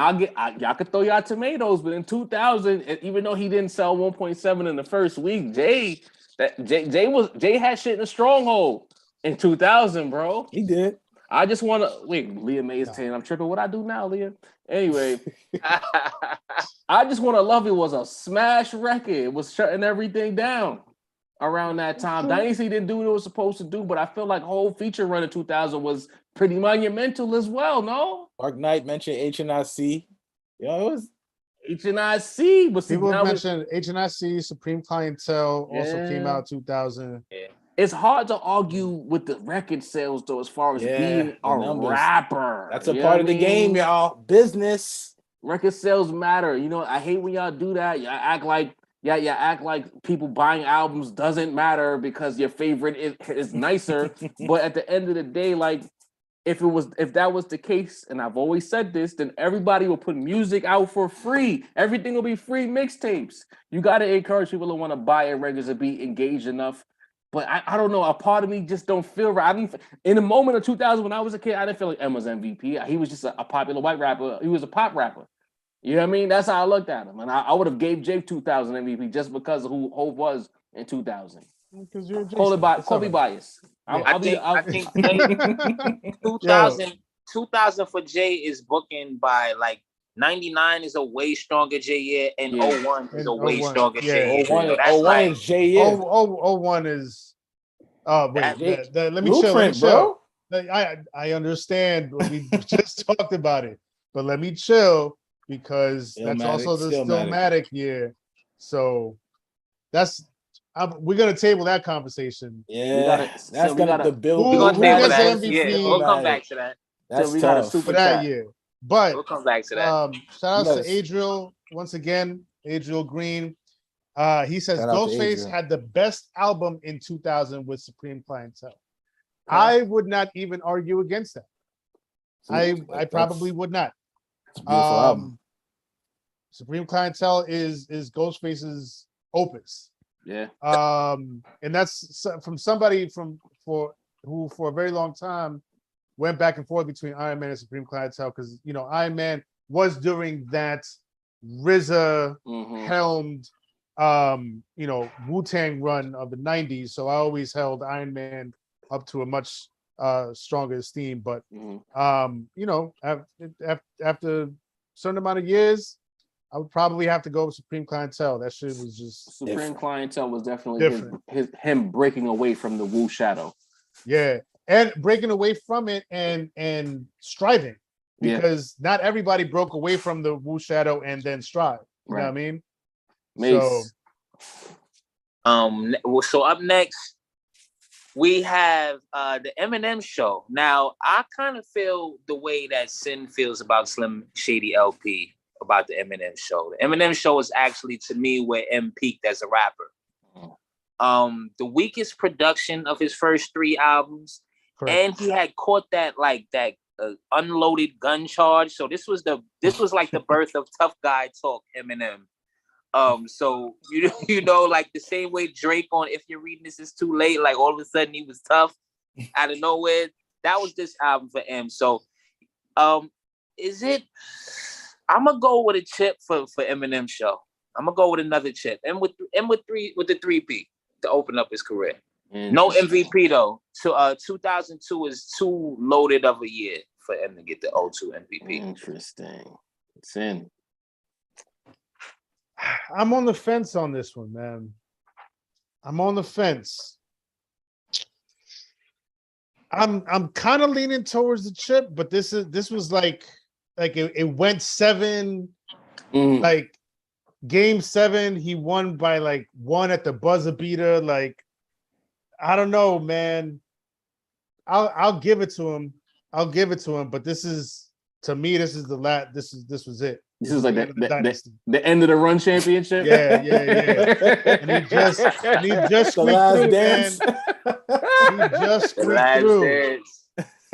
y'all could throw y'all tomatoes, but in 2000, even though he didn't sell 1.7 in the first week, Jay had shit in a stronghold in 2000, bro. He did. I just want to wait. Leah Mays 10. I'm tripping. What I do now, Leah? Anyway, I just want to love it was a smash record. It was shutting everything down around that time. Dynasty didn't do what it was supposed to do, but I feel like whole feature run in 2000 was pretty monumental as well. No, Dark Knight mentioned HNIC. Yeah, it was HNIC. But People have mentioned HNIC, Supreme Clientele also came out 2000. Yeah. It's hard to argue with the record sales though, as far as being a numbers. rapper. That's a part of the game, y'all. Business. Record sales matter. You know, I hate when y'all do that. Y'all act like people buying albums doesn't matter because your favorite is nicer. But at the end of the day, like if that was the case, and I've always said this, then everybody will put music out for free. Everything will be free mixtapes. You got to encourage people to want to buy it regular to be engaged enough. But I don't know. A part of me just don't feel right. In the moment of 2000 when I was a kid, I didn't feel like Em was MVP. He was just a popular white rapper. He was a pop rapper. You know what I mean? That's how I looked at him. And I would have gave Jake 2000 MVP just because of who Hov was in 2000. Because you're Call me biased. I think Jay, 2000 for Jay is booking by like 99 is a way stronger Jay year, and 01 is a way stronger Jay year. 01 is Jay year. 01 is let me Blueprint, chill. I understand, but we just talked about it. But let me chill because that's also the Stillmatic year. So we're gonna table that conversation. Yeah, that's gonna the build. We're gonna table that. MVP? Yeah, we'll come back to that. That's we got a tough. super For that chat. year. But we'll come back to that. Shout out to Adriel once again, Adriel Green. He says Ghostface had the best album in 2000 with Supreme Clientele. Okay. I would not even argue against that. I probably would not. Supreme Clientele is Ghostface's opus. Yeah. And that's from somebody who for a very long time went back and forth between Iron Man and Supreme Clientele because Iron Man was during that RZA helmed Wu-Tang run of the 90s. So I always held Iron Man up to a much stronger esteem. But after a certain amount of years, I would probably have to go with Supreme Clientele. That shit was just Supreme Clientele was definitely him breaking away from the Wu shadow. Yeah. And breaking away from it and striving. Because not everybody broke away from the Wu shadow and then strive. You know what I mean? Mace. So up next, we have the Eminem show. Now, I kind of feel the way that Sin feels about Slim Shady LP, about the Eminem show. The Eminem show is actually, to me, where M peaked as a rapper. The weakest production of his first 3 albums. Correct. And he had caught that a unloaded gun charge. So this was like the birth of tough guy talk, Eminem. So you know, like the same way Drake on If You're Reading This Is Too Late, like all of a sudden he was tough out of nowhere. That was this album for M. So is it? I'm gonna go with a chip for Eminem show. I'm gonna go with another chip. And with the 3P to open up his career. No MVP though. So 2002 is too loaded of a year for him to get the O2 MVP. Interesting. It's in. I'm on the fence on this one, man. I'm on the fence. I'm kind of leaning towards the chip, but this was like it went 7, like game 7, he won by like 1 at the buzzer beater. Like, I don't know, man. I'll give it to him. But this is, to me, this is the last. This was it. This is like the end of the run championship. Yeah. And he just squeaked through, dance. Man. He just squeaked through.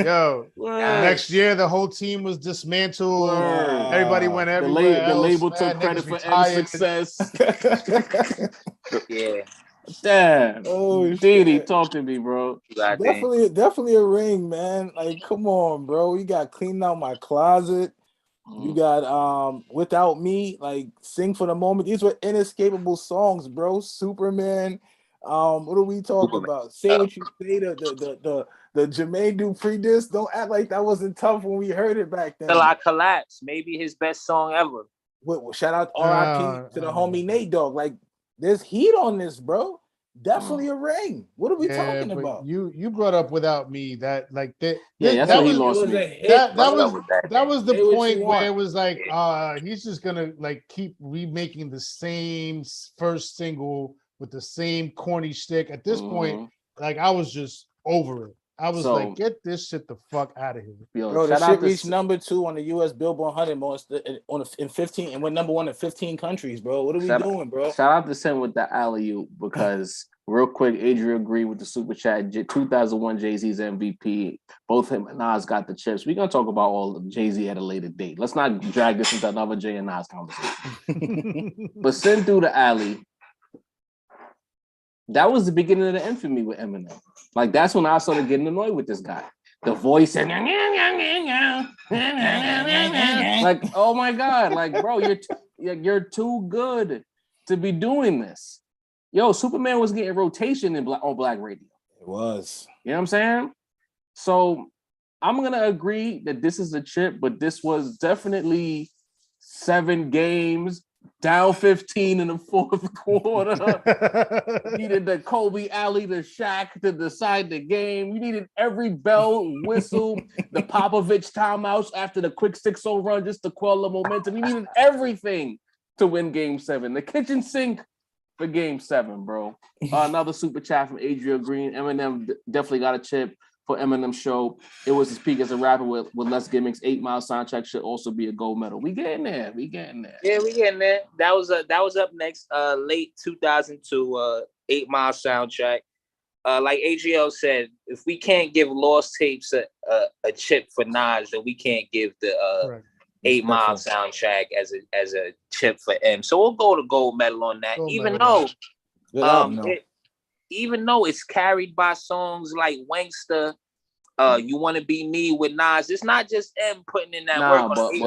Yo, next year the whole team was dismantled. Everybody went everywhere. The label took credit for M's success. Yeah. Damn. Oh, Didi, talk to me, bro. Definitely a ring, man. Like, come on, bro. You got Cleaning Out My Closet. You got Without Me, like Sing for the Moment. These were inescapable songs, bro. Superman. What are we talking about? Say What You Say. The Jermaine Dupri disc. Don't act like that wasn't tough when we heard it back then. Till I Collapse, maybe his best song ever. Shout out RIP to the homie Nate Dogg. Like, there's heat on this, bro. Definitely a ring. What are we talking about? You brought up Without Me. That like that. Yeah, that's what he lost me. That was the point where it was like, he's just gonna like keep remaking the same first single with the same corny shtick. At this point, like I was just over it. I was like, get this shit the fuck out of here. Bro, the shit reached number 2 on the US Billboard 100 in 15 and went number 1 in 15 countries, bro. What are we doing, bro? Shout out to Sin with the alley-oop, because real quick, Adrian agreed with the super chat. 2001 Jay-Z's MVP. Both him and Nas got the chips. We're gonna talk about all of Jay-Z at a later date. Let's not drag this into another Jay and Nas conversation. But Sin through the alley. That was the beginning of the infamy with Eminem. Like, that's when I started getting annoyed with this guy. The voice and like, oh my God, like, bro, you're too good to be doing this. Yo, Superman was getting rotation on Black radio. It was. You know what I'm saying? So I'm gonna agree that this is a chip, but this was definitely 7 games. Down 15 in the 4th quarter. Needed the Kobe Alley to Shaq to decide the game. You needed every bell, whistle, the Popovich timeouts after the quick 6-0 run just to quell the momentum. You needed everything to win Game 7. The kitchen sink for Game 7, bro. Another super chat from Adrian Green. Eminem definitely got a chip for Eminem show. It was his peak as a rapper with less gimmicks. 8 Mile soundtrack should also be a gold medal. We getting there. Yeah, we getting there. That was up next. Late 2002. 8 Mile soundtrack. Like AGL said, if we can't give Lost Tapes a chip for Nas, then we can't give the 8 Mile soundtrack as a chip for M. So we'll go to gold medal on that, even though it's carried by songs like Wankster, You Want to Be Me with Nas. It's not just M putting in that work on the 8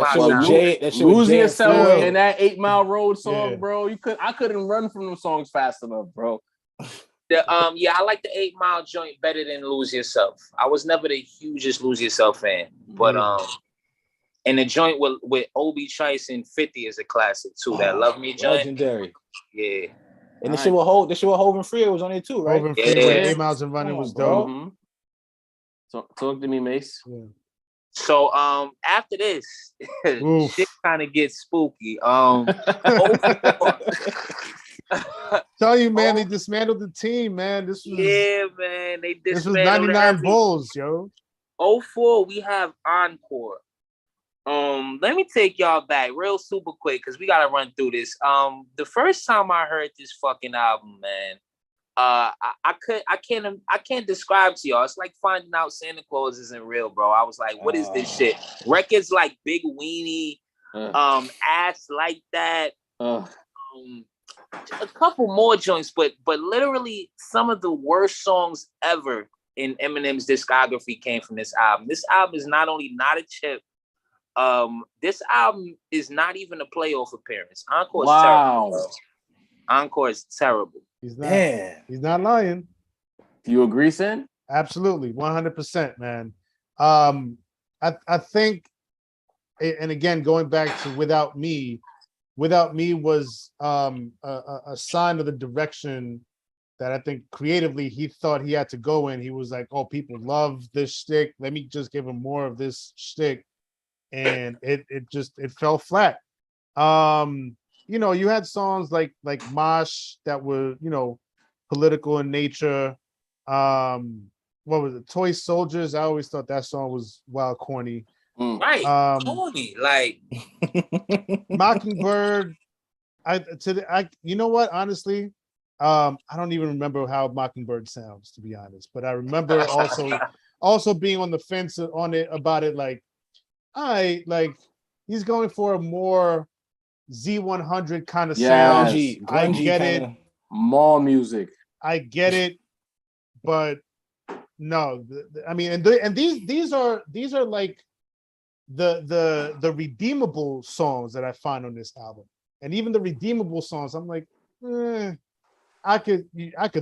Mile. Losing yourself in that 8 Mile Road song, bro. I couldn't run from them songs fast enough, bro. I like the 8 Mile joint better than Lose Yourself. I was never the hugest Lose Yourself fan, but and the joint with Obi Trice and 50 is a classic too. That Love Me joint, legendary. Yeah. And the shit with Hov and Freeway was on it too, right? Hov and Freeway, 8 Miles and Running was dope. Mm-hmm. Talk to me, Mace. Yeah. So after this, shit kind of gets spooky. Tell you, man, they dismantled the team, man. This was man. They dismantled. This was 99 Bulls, yo. 04, we have Encore. Let me take y'all back real super quick because we gotta run through this. The first time I heard this fucking album, man, I can't describe to y'all. It's like finding out Santa Claus isn't real, bro. I was like, what is this shit? Records like Big Weenie, Ass Like That, a couple more joints, but literally some of the worst songs ever in Eminem's discography came from this album. This album is not only not a chip, this album is not even a playoff appearance. Encore's terrible. Bro. Encore is terrible. He's not lying. Do you agree, Sen? Absolutely, 100%, man. I think, and again, going back to Without Me was a sign of the direction that I think creatively he thought he had to go in. He was like, oh, people love this shtick. Let me just give him more of this shtick. And it fell flat. You know, you had songs like Mosh that were, you know, political in nature. What was it? Toy Soldiers. I always thought that song was wild corny. Right. Corny. Like Mockingbird. You know what? Honestly, I don't even remember how Mockingbird sounds, to be honest. But I remember also being on the fence on it about it, like, he's going for a more Z100 kind of sound. I get it. More music. I get it, but no. I mean, and these are like the redeemable songs that I find on this album, and even the redeemable songs, I'm like, I could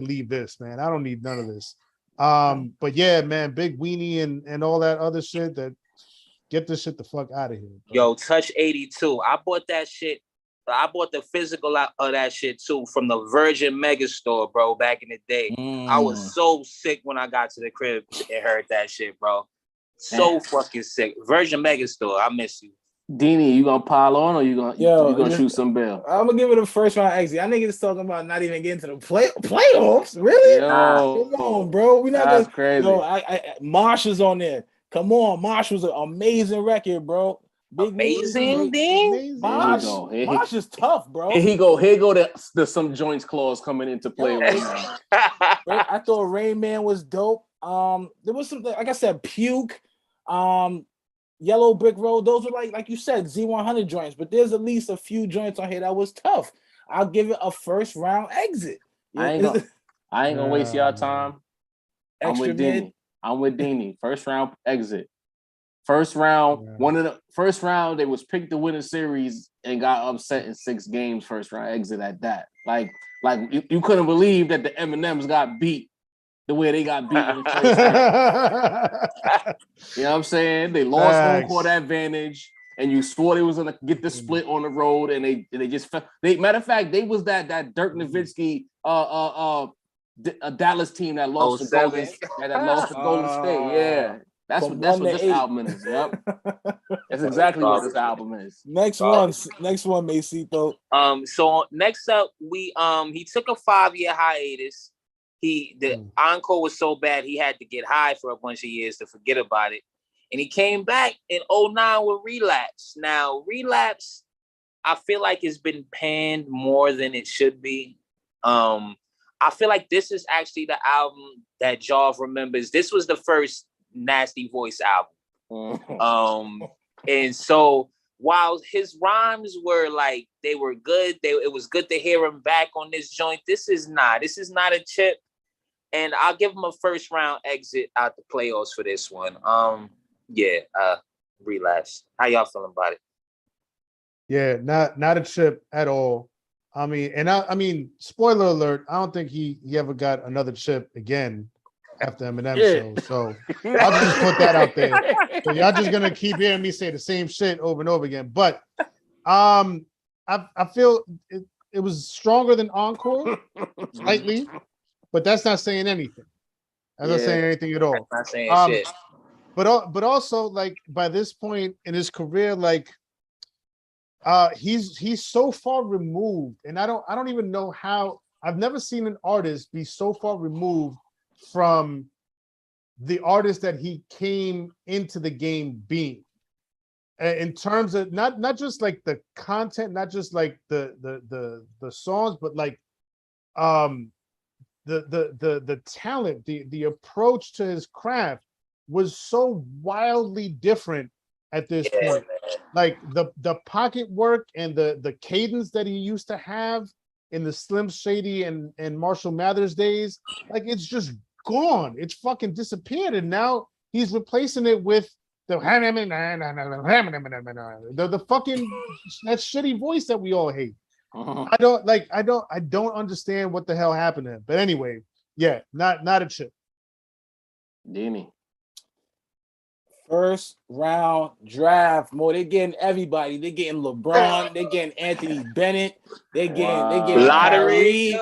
leave this, man. I don't need none of this. But yeah, man, Big Weenie and all that other shit, that get this shit the fuck out of here, bro. Yo, Touch 82. I bought that shit. I bought the physical of that shit too from the Virgin Mega Store, bro, back in the day. I was so sick when I got to the crib and heard that shit, bro. So fucking sick. Virgin Mega Store, I miss you. Deanie, you gonna pile on or you gonna shoot some bail? I'm gonna give it a first round exit. I niggas talking about not even getting to the playoffs. Really? Yo, come on, bro. We not that's gonna, crazy. I Mosh is on there. Come on, Mosh was an amazing record, bro. Amazing, ding. Mosh is tough, bro. Here he go. There's some joints clause coming into play right now. I thought Rain Man was dope. There was something, like I said, Puke, Yellow Brick Road. Those were like you said, Z100 joints. But there's at least a few joints on here that was tough. I'll give it a first round exit. I ain't gonna waste y'all time. I'm with Deanie. First round exit. First round, first round, they was picked to win a series and got upset in 6 games. First round exit at that. Like you couldn't believe that the Eminems got beat the way they got beat in the first round. You know what I'm saying? They lost home court advantage, and you swore they was gonna get the split on the road, and they just fell. Matter of fact, they was that Dirk Nowitzki a Dallas team that lost to Golden State. Yeah. That's what this album is. Yep. That's exactly what this album is. Next one, Macito. So next up, he took a 5-year hiatus. The encore was so bad he had to get high for a bunch of years to forget about it. And he came back in 2009 with Relapse. Now, Relapse, I feel like it's been panned more than it should be. I feel like this is actually the album that Jaw remembers. This was the first Nasty Voice album. And so while his rhymes were like, they were good, it was good to hear him back on this joint. This is not a chip. And I'll give him a first round exit out the playoffs for this one. Relapse. How y'all feeling about it? Yeah, not a chip at all. I mean, spoiler alert, I don't think he ever got another chip again after Eminem show. So I'll just put that out there. So y'all just gonna keep hearing me say the same shit over and over again. But I feel it was stronger than Encore slightly, but that's not saying anything. That's not saying anything at all. Not saying shit. But also, like, by this point in his career, like, he's so far removed, and I don't even know how. I've never seen an artist be so far removed from the artist that he came into the game being, in terms of not just like the content, not just like the songs, but like the talent, the approach to his craft was so wildly different at this point. Like the pocket work and the cadence that he used to have in the Slim Shady and Marshall Mathers days, like it's just gone. It's fucking disappeared, and now he's replacing it with the fucking that shitty voice that we all hate. I don't understand what the hell happened to him. But anyway, yeah, not a chip. Dini. First round draft, more. They're getting everybody. They're getting LeBron. They're getting Anthony Bennett. They're getting lottery.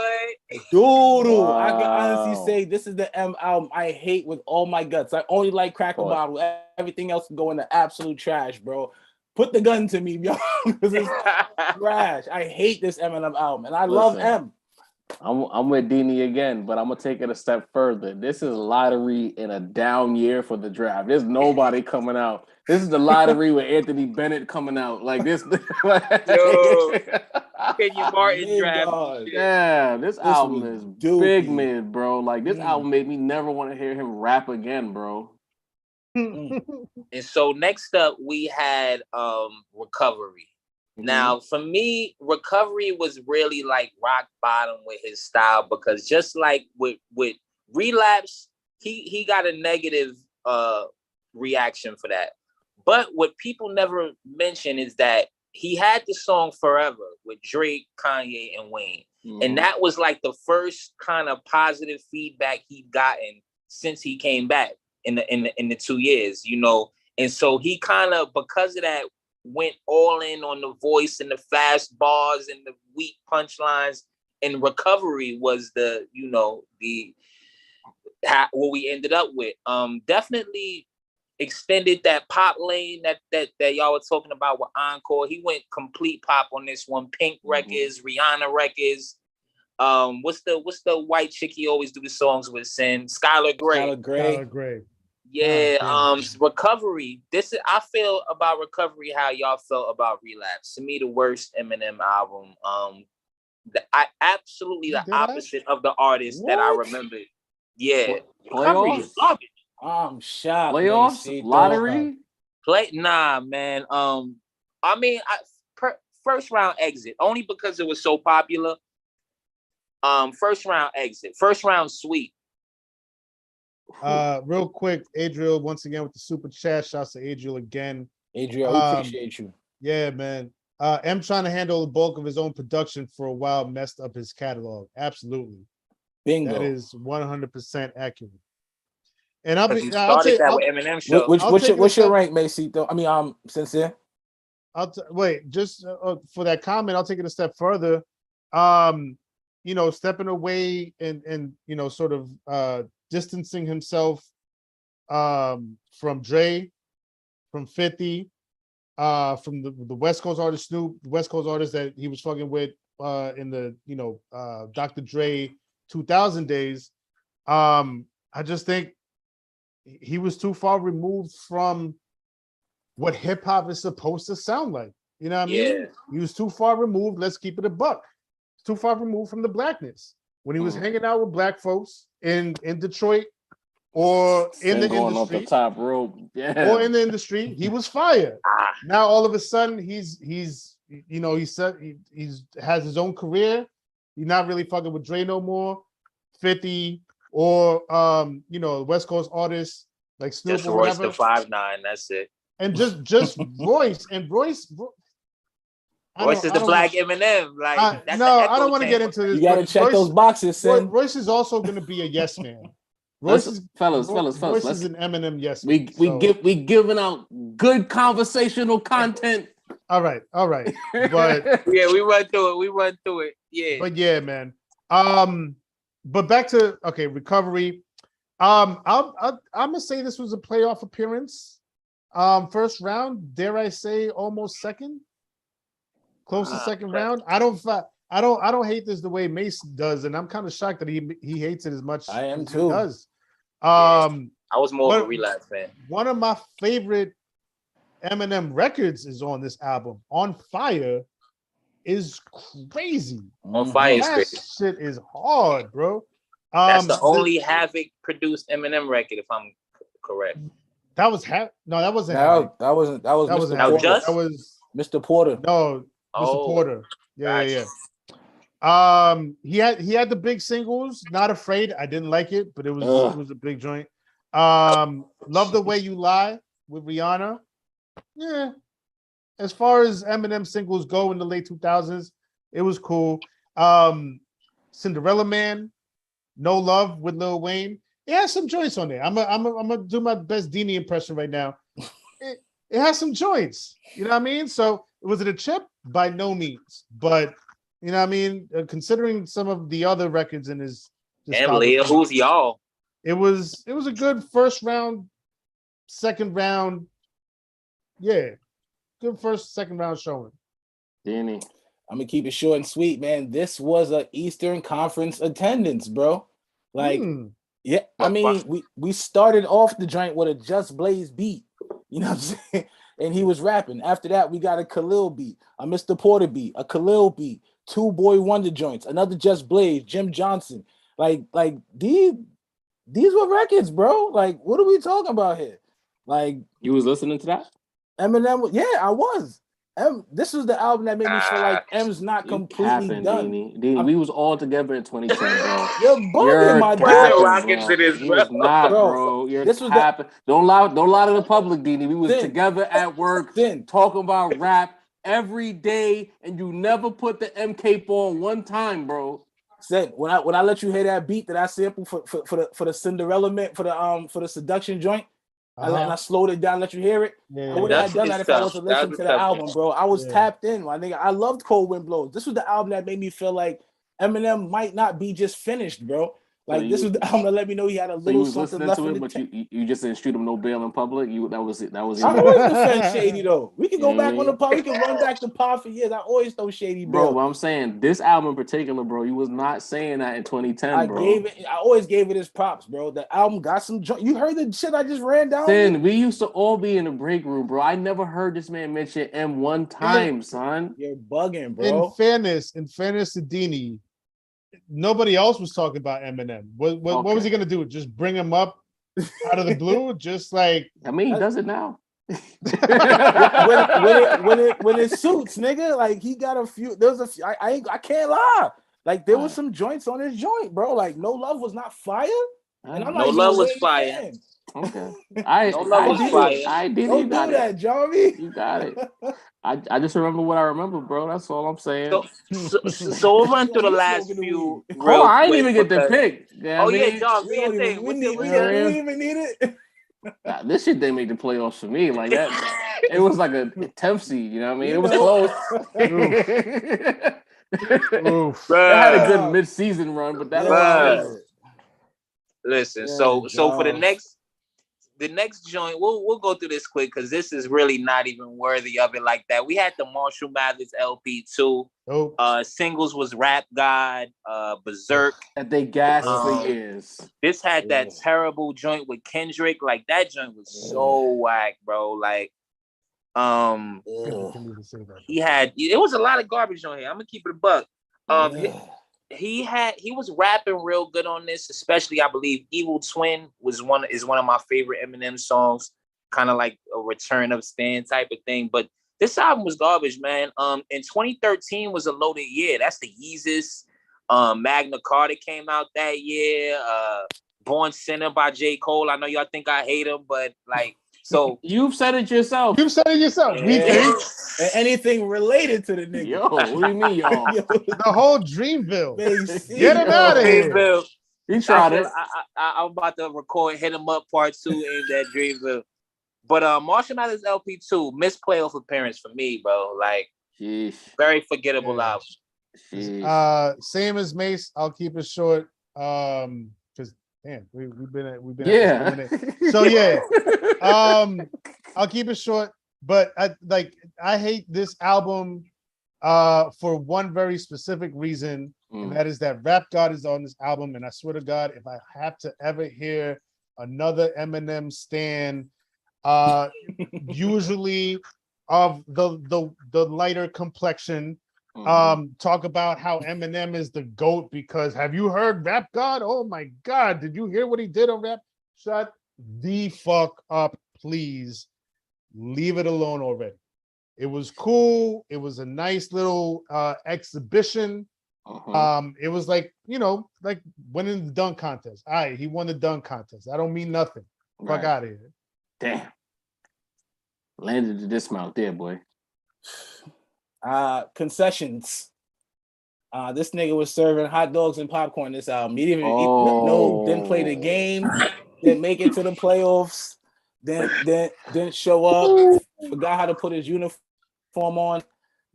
Doodle. Wow. I can honestly say this is the M album I hate with all my guts. I only like Cracker Bottle. Everything else can go in the absolute trash, bro. Put the gun to me, yo, because it's trash. I hate this Eminem album, and I love M. I'm with Dini again, but I'm gonna take it a step further. This is lottery in a down year for the draft. There's nobody coming out. This is the lottery with Anthony Bennett coming out. Like this. Yo, Kenya Martin draft. Yeah, this album is big mid, bro. Like this album made me never want to hear him rap again, bro. And so next up we had Recovery. Now, for me, Recovery was really like rock bottom with his style, because just like with Relapse, he got a negative reaction for that. But what people never mention is that he had the song Forever with Drake, Kanye, and Wayne. And that was like the first kind of positive feedback he'd gotten since he came back in the 2 years, you know. And so he kind of, because of that, went all in on the voice and the fast bars and the weak punchlines, and Recovery was the, you know, what we ended up with. Definitely extended that pop lane that y'all were talking about with Encore. He went complete pop on this one. Pink records, Rihanna records. What's the white chick he always do the songs with? Skylar Grey. Yeah, Recovery. I feel about Recovery how y'all felt about Relapse. To me, the worst Eminem album. Absolutely the opposite of the artist that I remembered. Yeah, Recovery is garbage. I'm shocked. Playoffs, lottery. Nah, man. I mean, first round exit only because it was so popular. First round exit. First round sweep. Real quick, Adriel, once again with the super chat. Shouts to Adriel again. Adriel, we appreciate you. Yeah, man. M trying to handle the bulk of his own production for a while messed up his catalog. Absolutely. Bingo. That is 100% accurate. And I'll with Eminem show. What's your rank, Macy? Though I mean, Sincere. Wait, just for that comment, I'll take it a step further. You know, stepping away and you know, sort of distancing himself from Dre, from 50, from the West Coast artist Snoop, the West Coast artist that he was fucking with in the, you know, Dr. Dre 2000 days. I just think he was too far removed from what hip hop is supposed to sound like. You know what I mean? He was too far removed. Let's keep it a buck. Too far removed from the blackness. When he was hanging out with black folks in Detroit or in the going industry, off the top rope, or in the industry, he was fire. Now all of a sudden he's you know, he said he's has his own career. He's not really fucking with Dre no more. 50 or you know, West Coast artists like Snoop just or Royce whatever. the 5'9", that's it. And just Royce Royce is the black Eminem. Like that's no, I don't want to get into this. You got to check those boxes, son. Royce is also going to be a yes man. Royce is fellas. Royce is an Eminem yes man. We giving out good conversational content. All right, but yeah, we run through it. Yeah, but yeah, man. But back to Recovery. I'm gonna say this was a playoff appearance. First round, dare I say, almost second. Close to second round. I don't hate this the way Mace does, and I'm kind of shocked that he hates it as much. I am as too. He does. I was more of a Relapse fan. One of my favorite Eminem records is on this album. On Fire is crazy. On Fire is that crazy. shit is hard, bro. That's the only Havoc produced Eminem record, if I'm correct. That was no, that wasn't That wasn't. That was that Mr. wasn't Porter. Just? That was Mr. Porter. no Mr. Porter. Yeah. He had the big singles. Not Afraid. I didn't like it, but it was a big joint. Love the Way You Lie with Rihanna. Yeah. As far as Eminem singles go in the late 2000s, it was cool. Cinderella Man, No Love with Lil Wayne. It has some joints on there. I'm gonna do my best Deanie impression right now. It has some joints. You know what I mean? So was it a chip? By no means. But you know what I mean? Considering some of the other records in his And Leah, who's y'all? It was a good first round, second round. Yeah. Good first, second round showing. Danny. I'm gonna keep it short and sweet, man. This was a Eastern Conference attendance, bro. Like, yeah, I mean, we started off the joint with a Just Blaze beat, you know what I'm saying? And he was rapping. After that, we got a Khalil beat, a Mr. Porter beat, a Khalil beat, 2 Boy Wonder joints, another Just Blaze, Jim Johnson. Like these were records, bro. Like, what are we talking about here? Like, you was listening to that? Eminem, yeah, I was. This was the album that made me feel like M's not completely done. Deanie, we was all together in 2010, bro. You're bugging, my dude. Not, bro. You're capping. Don't lie to the public, Deanie. We was together at work, talking about rap every day, and you never put the M cape on one time, bro. When I let you hear that beat that I sampled for the Cinderella man for the seduction joint. And I slowed it down, let you hear it. I would have done that if I was to listen to the album, bro. I was tapped in, my nigga. I loved Cold Wind Blows. This was the album that made me feel like Eminem might not be just finished, bro. Like, this was the album that let me know he had a little something left in the tank. But you just didn't shoot him no bail in public. That was it. I always defend Shady though. We can go back on the pod. We can run back the pod for years. I always throw Shady bail. Bro, but I'm saying this album in particular, bro. You was not saying that in 2010, bro. I always gave it his props, bro. The album got some. You heard the shit I just ran down. We used to all be in the break room, bro. I never heard this man mention M one time, son. You're bugging, bro. In fairness to Deanie, nobody else was talking about Eminem. What was he gonna do? Just bring him up out of the blue? Just like, I mean, he does it now. when it suits, nigga. Like, he got a few. There's a few. I can't lie. Like, there was some joints on his joint, bro. Like, No Love was not fire. And I'm No Love was fire. Okay. No Love was fire. Don't do that, Johnny. You got it. I just remember what I remember, bro. That's all I'm saying. So we'll run through the last few. Oh, I didn't even get the pick. Yeah, John, we didn't even need it. Nah, this shit didn't make the playoffs for me. Like that, it was like a 10th seed. You know what I mean? It was close. It had a good mid-season run, but that. Listen, so for the next joint, we'll go through this quick because this is really not even worthy of it like that. We had the Marshall Mathers LP 2. Singles was Rap God, Berserk. That they gassed for years. This had that terrible joint with Kendrick. Like, that joint was so whack, bro. Like, he had, it was a lot of garbage on here. I'm gonna keep it a buck. He was rapping real good on this, especially I believe Evil Twin is one of my favorite Eminem songs, kind of like a Return of Stan type of thing. But this album was garbage, man. In 2013 was a loaded year. That's the Yeezus. Magna Carta came out that year. Born Sinner by J. Cole. I know y'all think I hate him, but like, so you've said it yourself. Yeah. We think anything related to the nigga. Yo, what do you mean, y'all? The whole Dreamville. Get him out of here. He tried it. I'm about to record Hit 'Em Up Part 2 in that Dreamville. But Marshall Mathers LP 2, missed playoff appearance for me, bro. Like, very forgettable album. Same as Mace. I'll keep it short. Because damn, we've been so yeah. I'll keep it short, but I hate this album for one very specific reason, and that is that Rap God is on this album, and I swear to God, if I have to ever hear another Eminem stan, usually of the lighter complexion, Talk about how Eminem is the GOAT because have you heard Rap God? Oh my God, did you hear what he did on Rap? Shut the fuck up, please. Leave it alone already. It was cool. It was a nice little exhibition. It was like, like winning the dunk contest. All right, he won the dunk contest. I don't mean nothing. Fuck out of here. Damn. Landed the dismount there, boy. Concessions. This nigga was serving hot dogs and popcorn this album. He didn't play the game, didn't make it to the playoffs, didn't show up, forgot how to put his uniform on.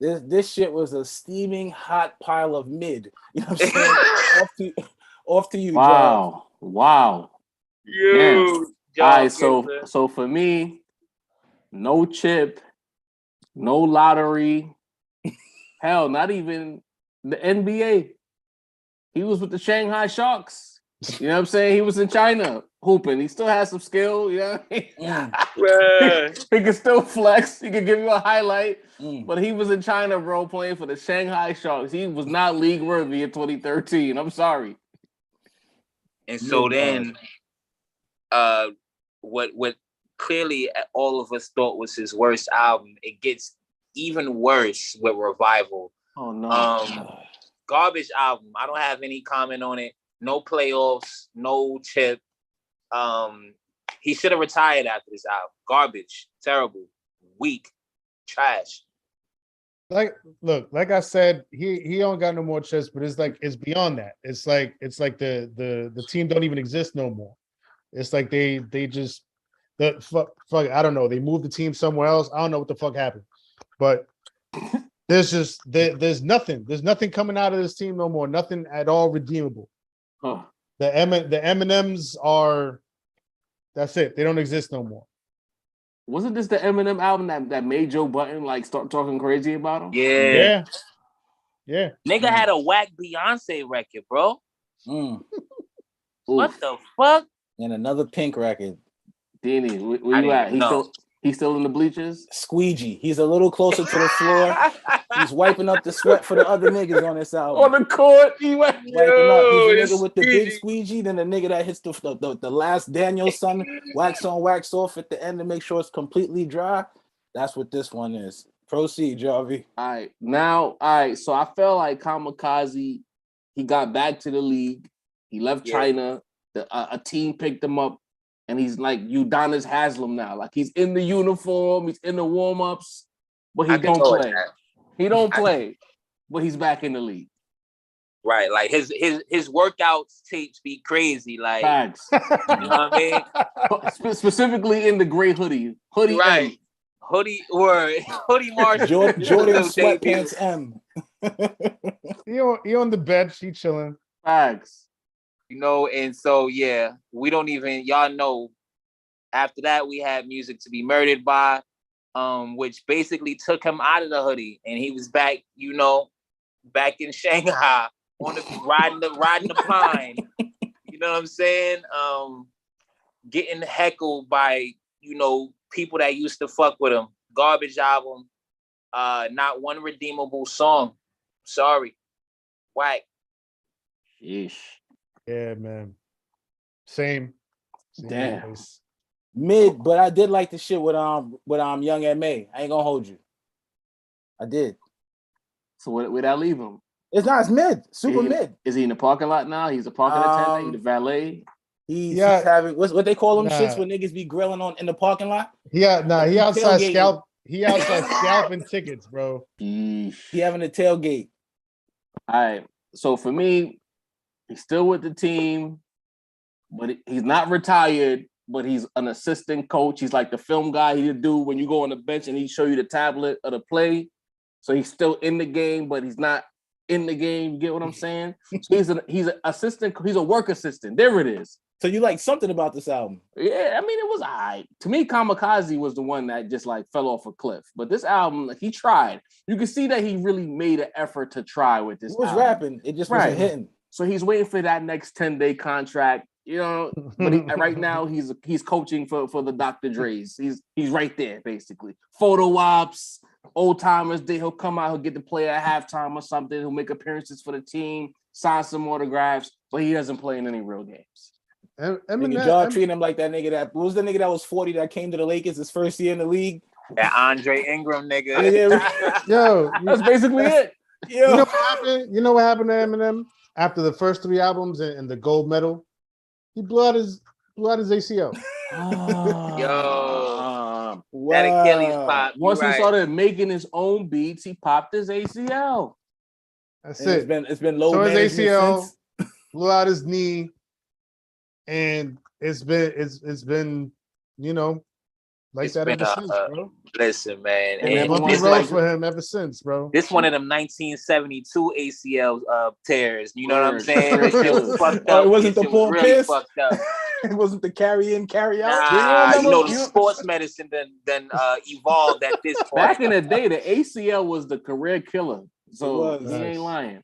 This shit was a steaming hot pile of mid. You know what I'm saying? off to you, Wow. Wow. You. All right, so for me, no chip, no lottery. Hell, not even the NBA. He was with the Shanghai Sharks. You know what I'm saying? He was in China hooping. He still has some skill. You know what I mean? He can still flex. He can give you a highlight. But he was in China, bro, playing for the Shanghai Sharks. He was not league worthy in 2013. I'm sorry. And so then, what clearly all of us thought was his worst album, it gets even worse with Revival. Oh no. Garbage album. I don't have any comment on it. No playoffs, no chip. He should have retired after this album. Garbage, terrible, weak, trash. Like I said, he don't got no more chips, but it's beyond that. It's like the team don't even exist no more. It's like they just fuck I don't know. They moved the team somewhere else. I don't know what the fuck happened, but there's nothing coming out of this team no more. Nothing at all redeemable. Huh. The Eminems are, that's it. They don't exist no more. Wasn't this the Eminem album that made Joe Budden like start talking crazy about him? Yeah. Nigga had a whack Beyonce record, bro. What the fuck? And another Pink record. Danny, where you at? He's still in the bleachers? Squeegee. He's a little closer to the floor. He's wiping up the sweat for the other niggas on this album. On the court, he wiping up. He's the nigga with the big squeegee, then the nigga that hits the last Danielson wax on, wax off at the end to make sure it's completely dry. That's what this one is. Proceed, Jarvie. All right. So I felt like Kamikaze, he got back to the league. He left China. A team picked him up. And he's like Udonis Haslam now. Like he's in the uniform, he's in the warm-ups, but he don't play. He don't play, but he's back in the league. Right. Like his workouts tapes be crazy. Like facts. You know what I mean? Specifically in the gray hoodie. Right. M. Hoodie Marshall. Jordan sweatpants M. He on the bench, he chilling. Facts. And so we don't even, y'all know, after that we had Music to Be Murdered By, which basically took him out of the hoodie and he was back, back in Shanghai on riding the pine. You know what I'm saying? Getting heckled by, people that used to fuck with him. Garbage album, not one redeemable song. Sorry. Whack. Yeesh. Yeah, man. Same Damn. Place. Mid, but I did like the shit with Young M.A. I ain't gonna hold you. I did. So where that leave him? It's not. It's mid. Super mid. Is he in the parking lot now? He's a parking attendant. He's the valet. He's having what they call them shits when niggas be grilling on in the parking lot. He outside scalp. He outside scalping tickets, bro. He having a tailgate. All right. So for me, he's still with the team, but he's not retired, but he's an assistant coach. He's like the film guy he'd do when you go on the bench and he show you the tablet of the play. So he's still in the game, but he's not in the game. You get what I'm saying? So he's an assistant. He's a work assistant. There it is. So you like something about this album? Yeah, I mean, it was all right. To me, Kamikaze was the one that just like fell off a cliff. But this album, like he tried. You can see that he really made an effort to try with this. He was rapping. It just wasn't hitting. So he's waiting for that next 10-day contract, but right now he's coaching for the Dr. Dre's. He's right there, basically. Photo ops, old timers day. He'll come out, he'll get to play at halftime or something. He'll make appearances for the team, sign some autographs, but he doesn't play in any real games. Y'all treating him like that nigga what was the nigga that was 40 that came to the Lakers his first year in the league? That Andre Ingram nigga. Yo, that's basically it. Yo. You know what happened? You know what happened to Eminem after the first 3 albums and the gold medal? He blew out his ACL. Yo, wow. that Achilles pop. Once he started making his own beats, he popped his ACL. That's and it. It's been low. So his ACL since. blew out his knee, and it's been like it's that been ever since, bro. Listen, man, And bumpy road for him ever since, bro. This one of them 1972 ACL tears. You know what I'm saying? This shit was fucked up. It wasn't the Paul Pierce. Fucked up. It wasn't the carry in, carry out. The sports medicine then evolved at this point. Back in the day, the ACL was the career killer. So he ain't lying.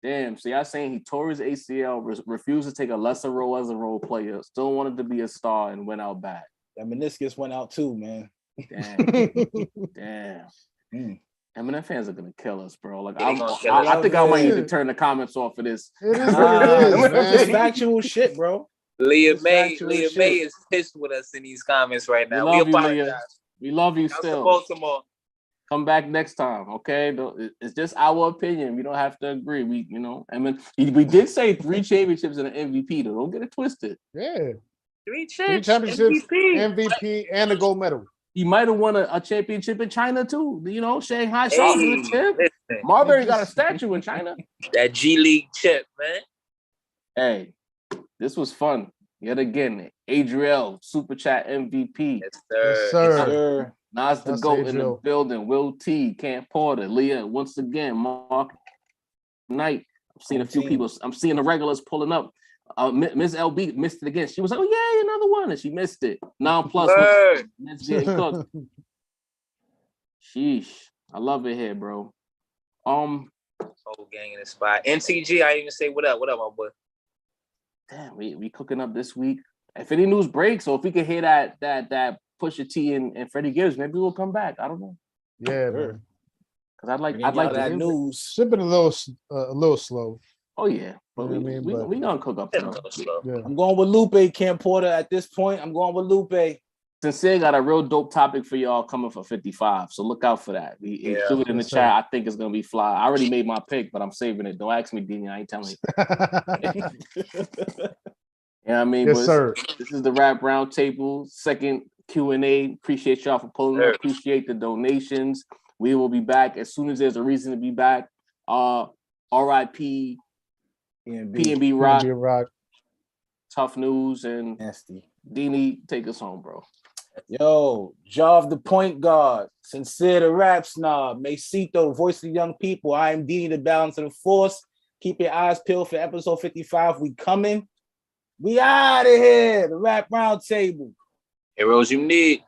Damn, see, I saying he tore his ACL, refused to take a lesser role as a role player, still wanted to be a star and went out bad. That meniscus went out too, man. Damn. Eminem fans are gonna kill us, bro. Like I think I might need to turn the comments off of this. It is what it is, man. It's factual shit, bro. Leah May is pissed with us in these comments right now. We apologize. We love you still. Baltimore. Come back next time, okay? It's just our opinion. We don't have to agree. I mean, we did say 3 championships and an MVP, though. Don't get it twisted. Yeah. 3 championships, MVP, and a gold medal. He might have won a championship in China, too. Shanghai Sharks in the chip. Marbury got a statue in China. That G League chip, man. Hey, this was fun. Yet again, Adriel, Super Chat MVP. Yes, sir. Yes, sir. Nas the GOAT in the building. Will T, Camp Porter, Leah, once again, Mark Knight. I'm seeing a few people. I'm seeing the regulars pulling up. Miss LB missed it again. She was like, "Oh yeah, another one," and she missed it. Now plus, let's get cooked. Sheesh, I love it here, bro. Whole gang in the spot. NTG, I didn't even say what up. What up, my boy? Damn, we cooking up this week. If any news breaks, or if we can hear that Pusha T and Freddie Gibbs, maybe we'll come back. I don't know. Yeah, man. Because I'd like that news. Shipping a little slow. Oh yeah, but we gonna cook up. Yeah. I'm going with Lupe, Camp Porter. At this point, I'm going with Lupe. Sincere got a real dope topic for y'all coming for 55, so look out for that. We include it in the chat. I think it's gonna be fly. I already made my pick, but I'm saving it. Don't ask me, Dini. I ain't telling you. Yeah, I mean, yes, sir. This is the Rap Roundtable, second Q&A. Appreciate y'all for pulling up. Appreciate the donations. We will be back as soon as there's a reason to be back. R.I.P. PNB Rock. Tough news and nasty. Dini, take us home, bro. Yo, Jaw of the point guard, Sincere the rap snob, Macito, voice of the young people. I am Dini, the balance of the force. Keep your eyes peeled for episode 55. We coming. We out of here. The Rap Roundtable. Heroes you need.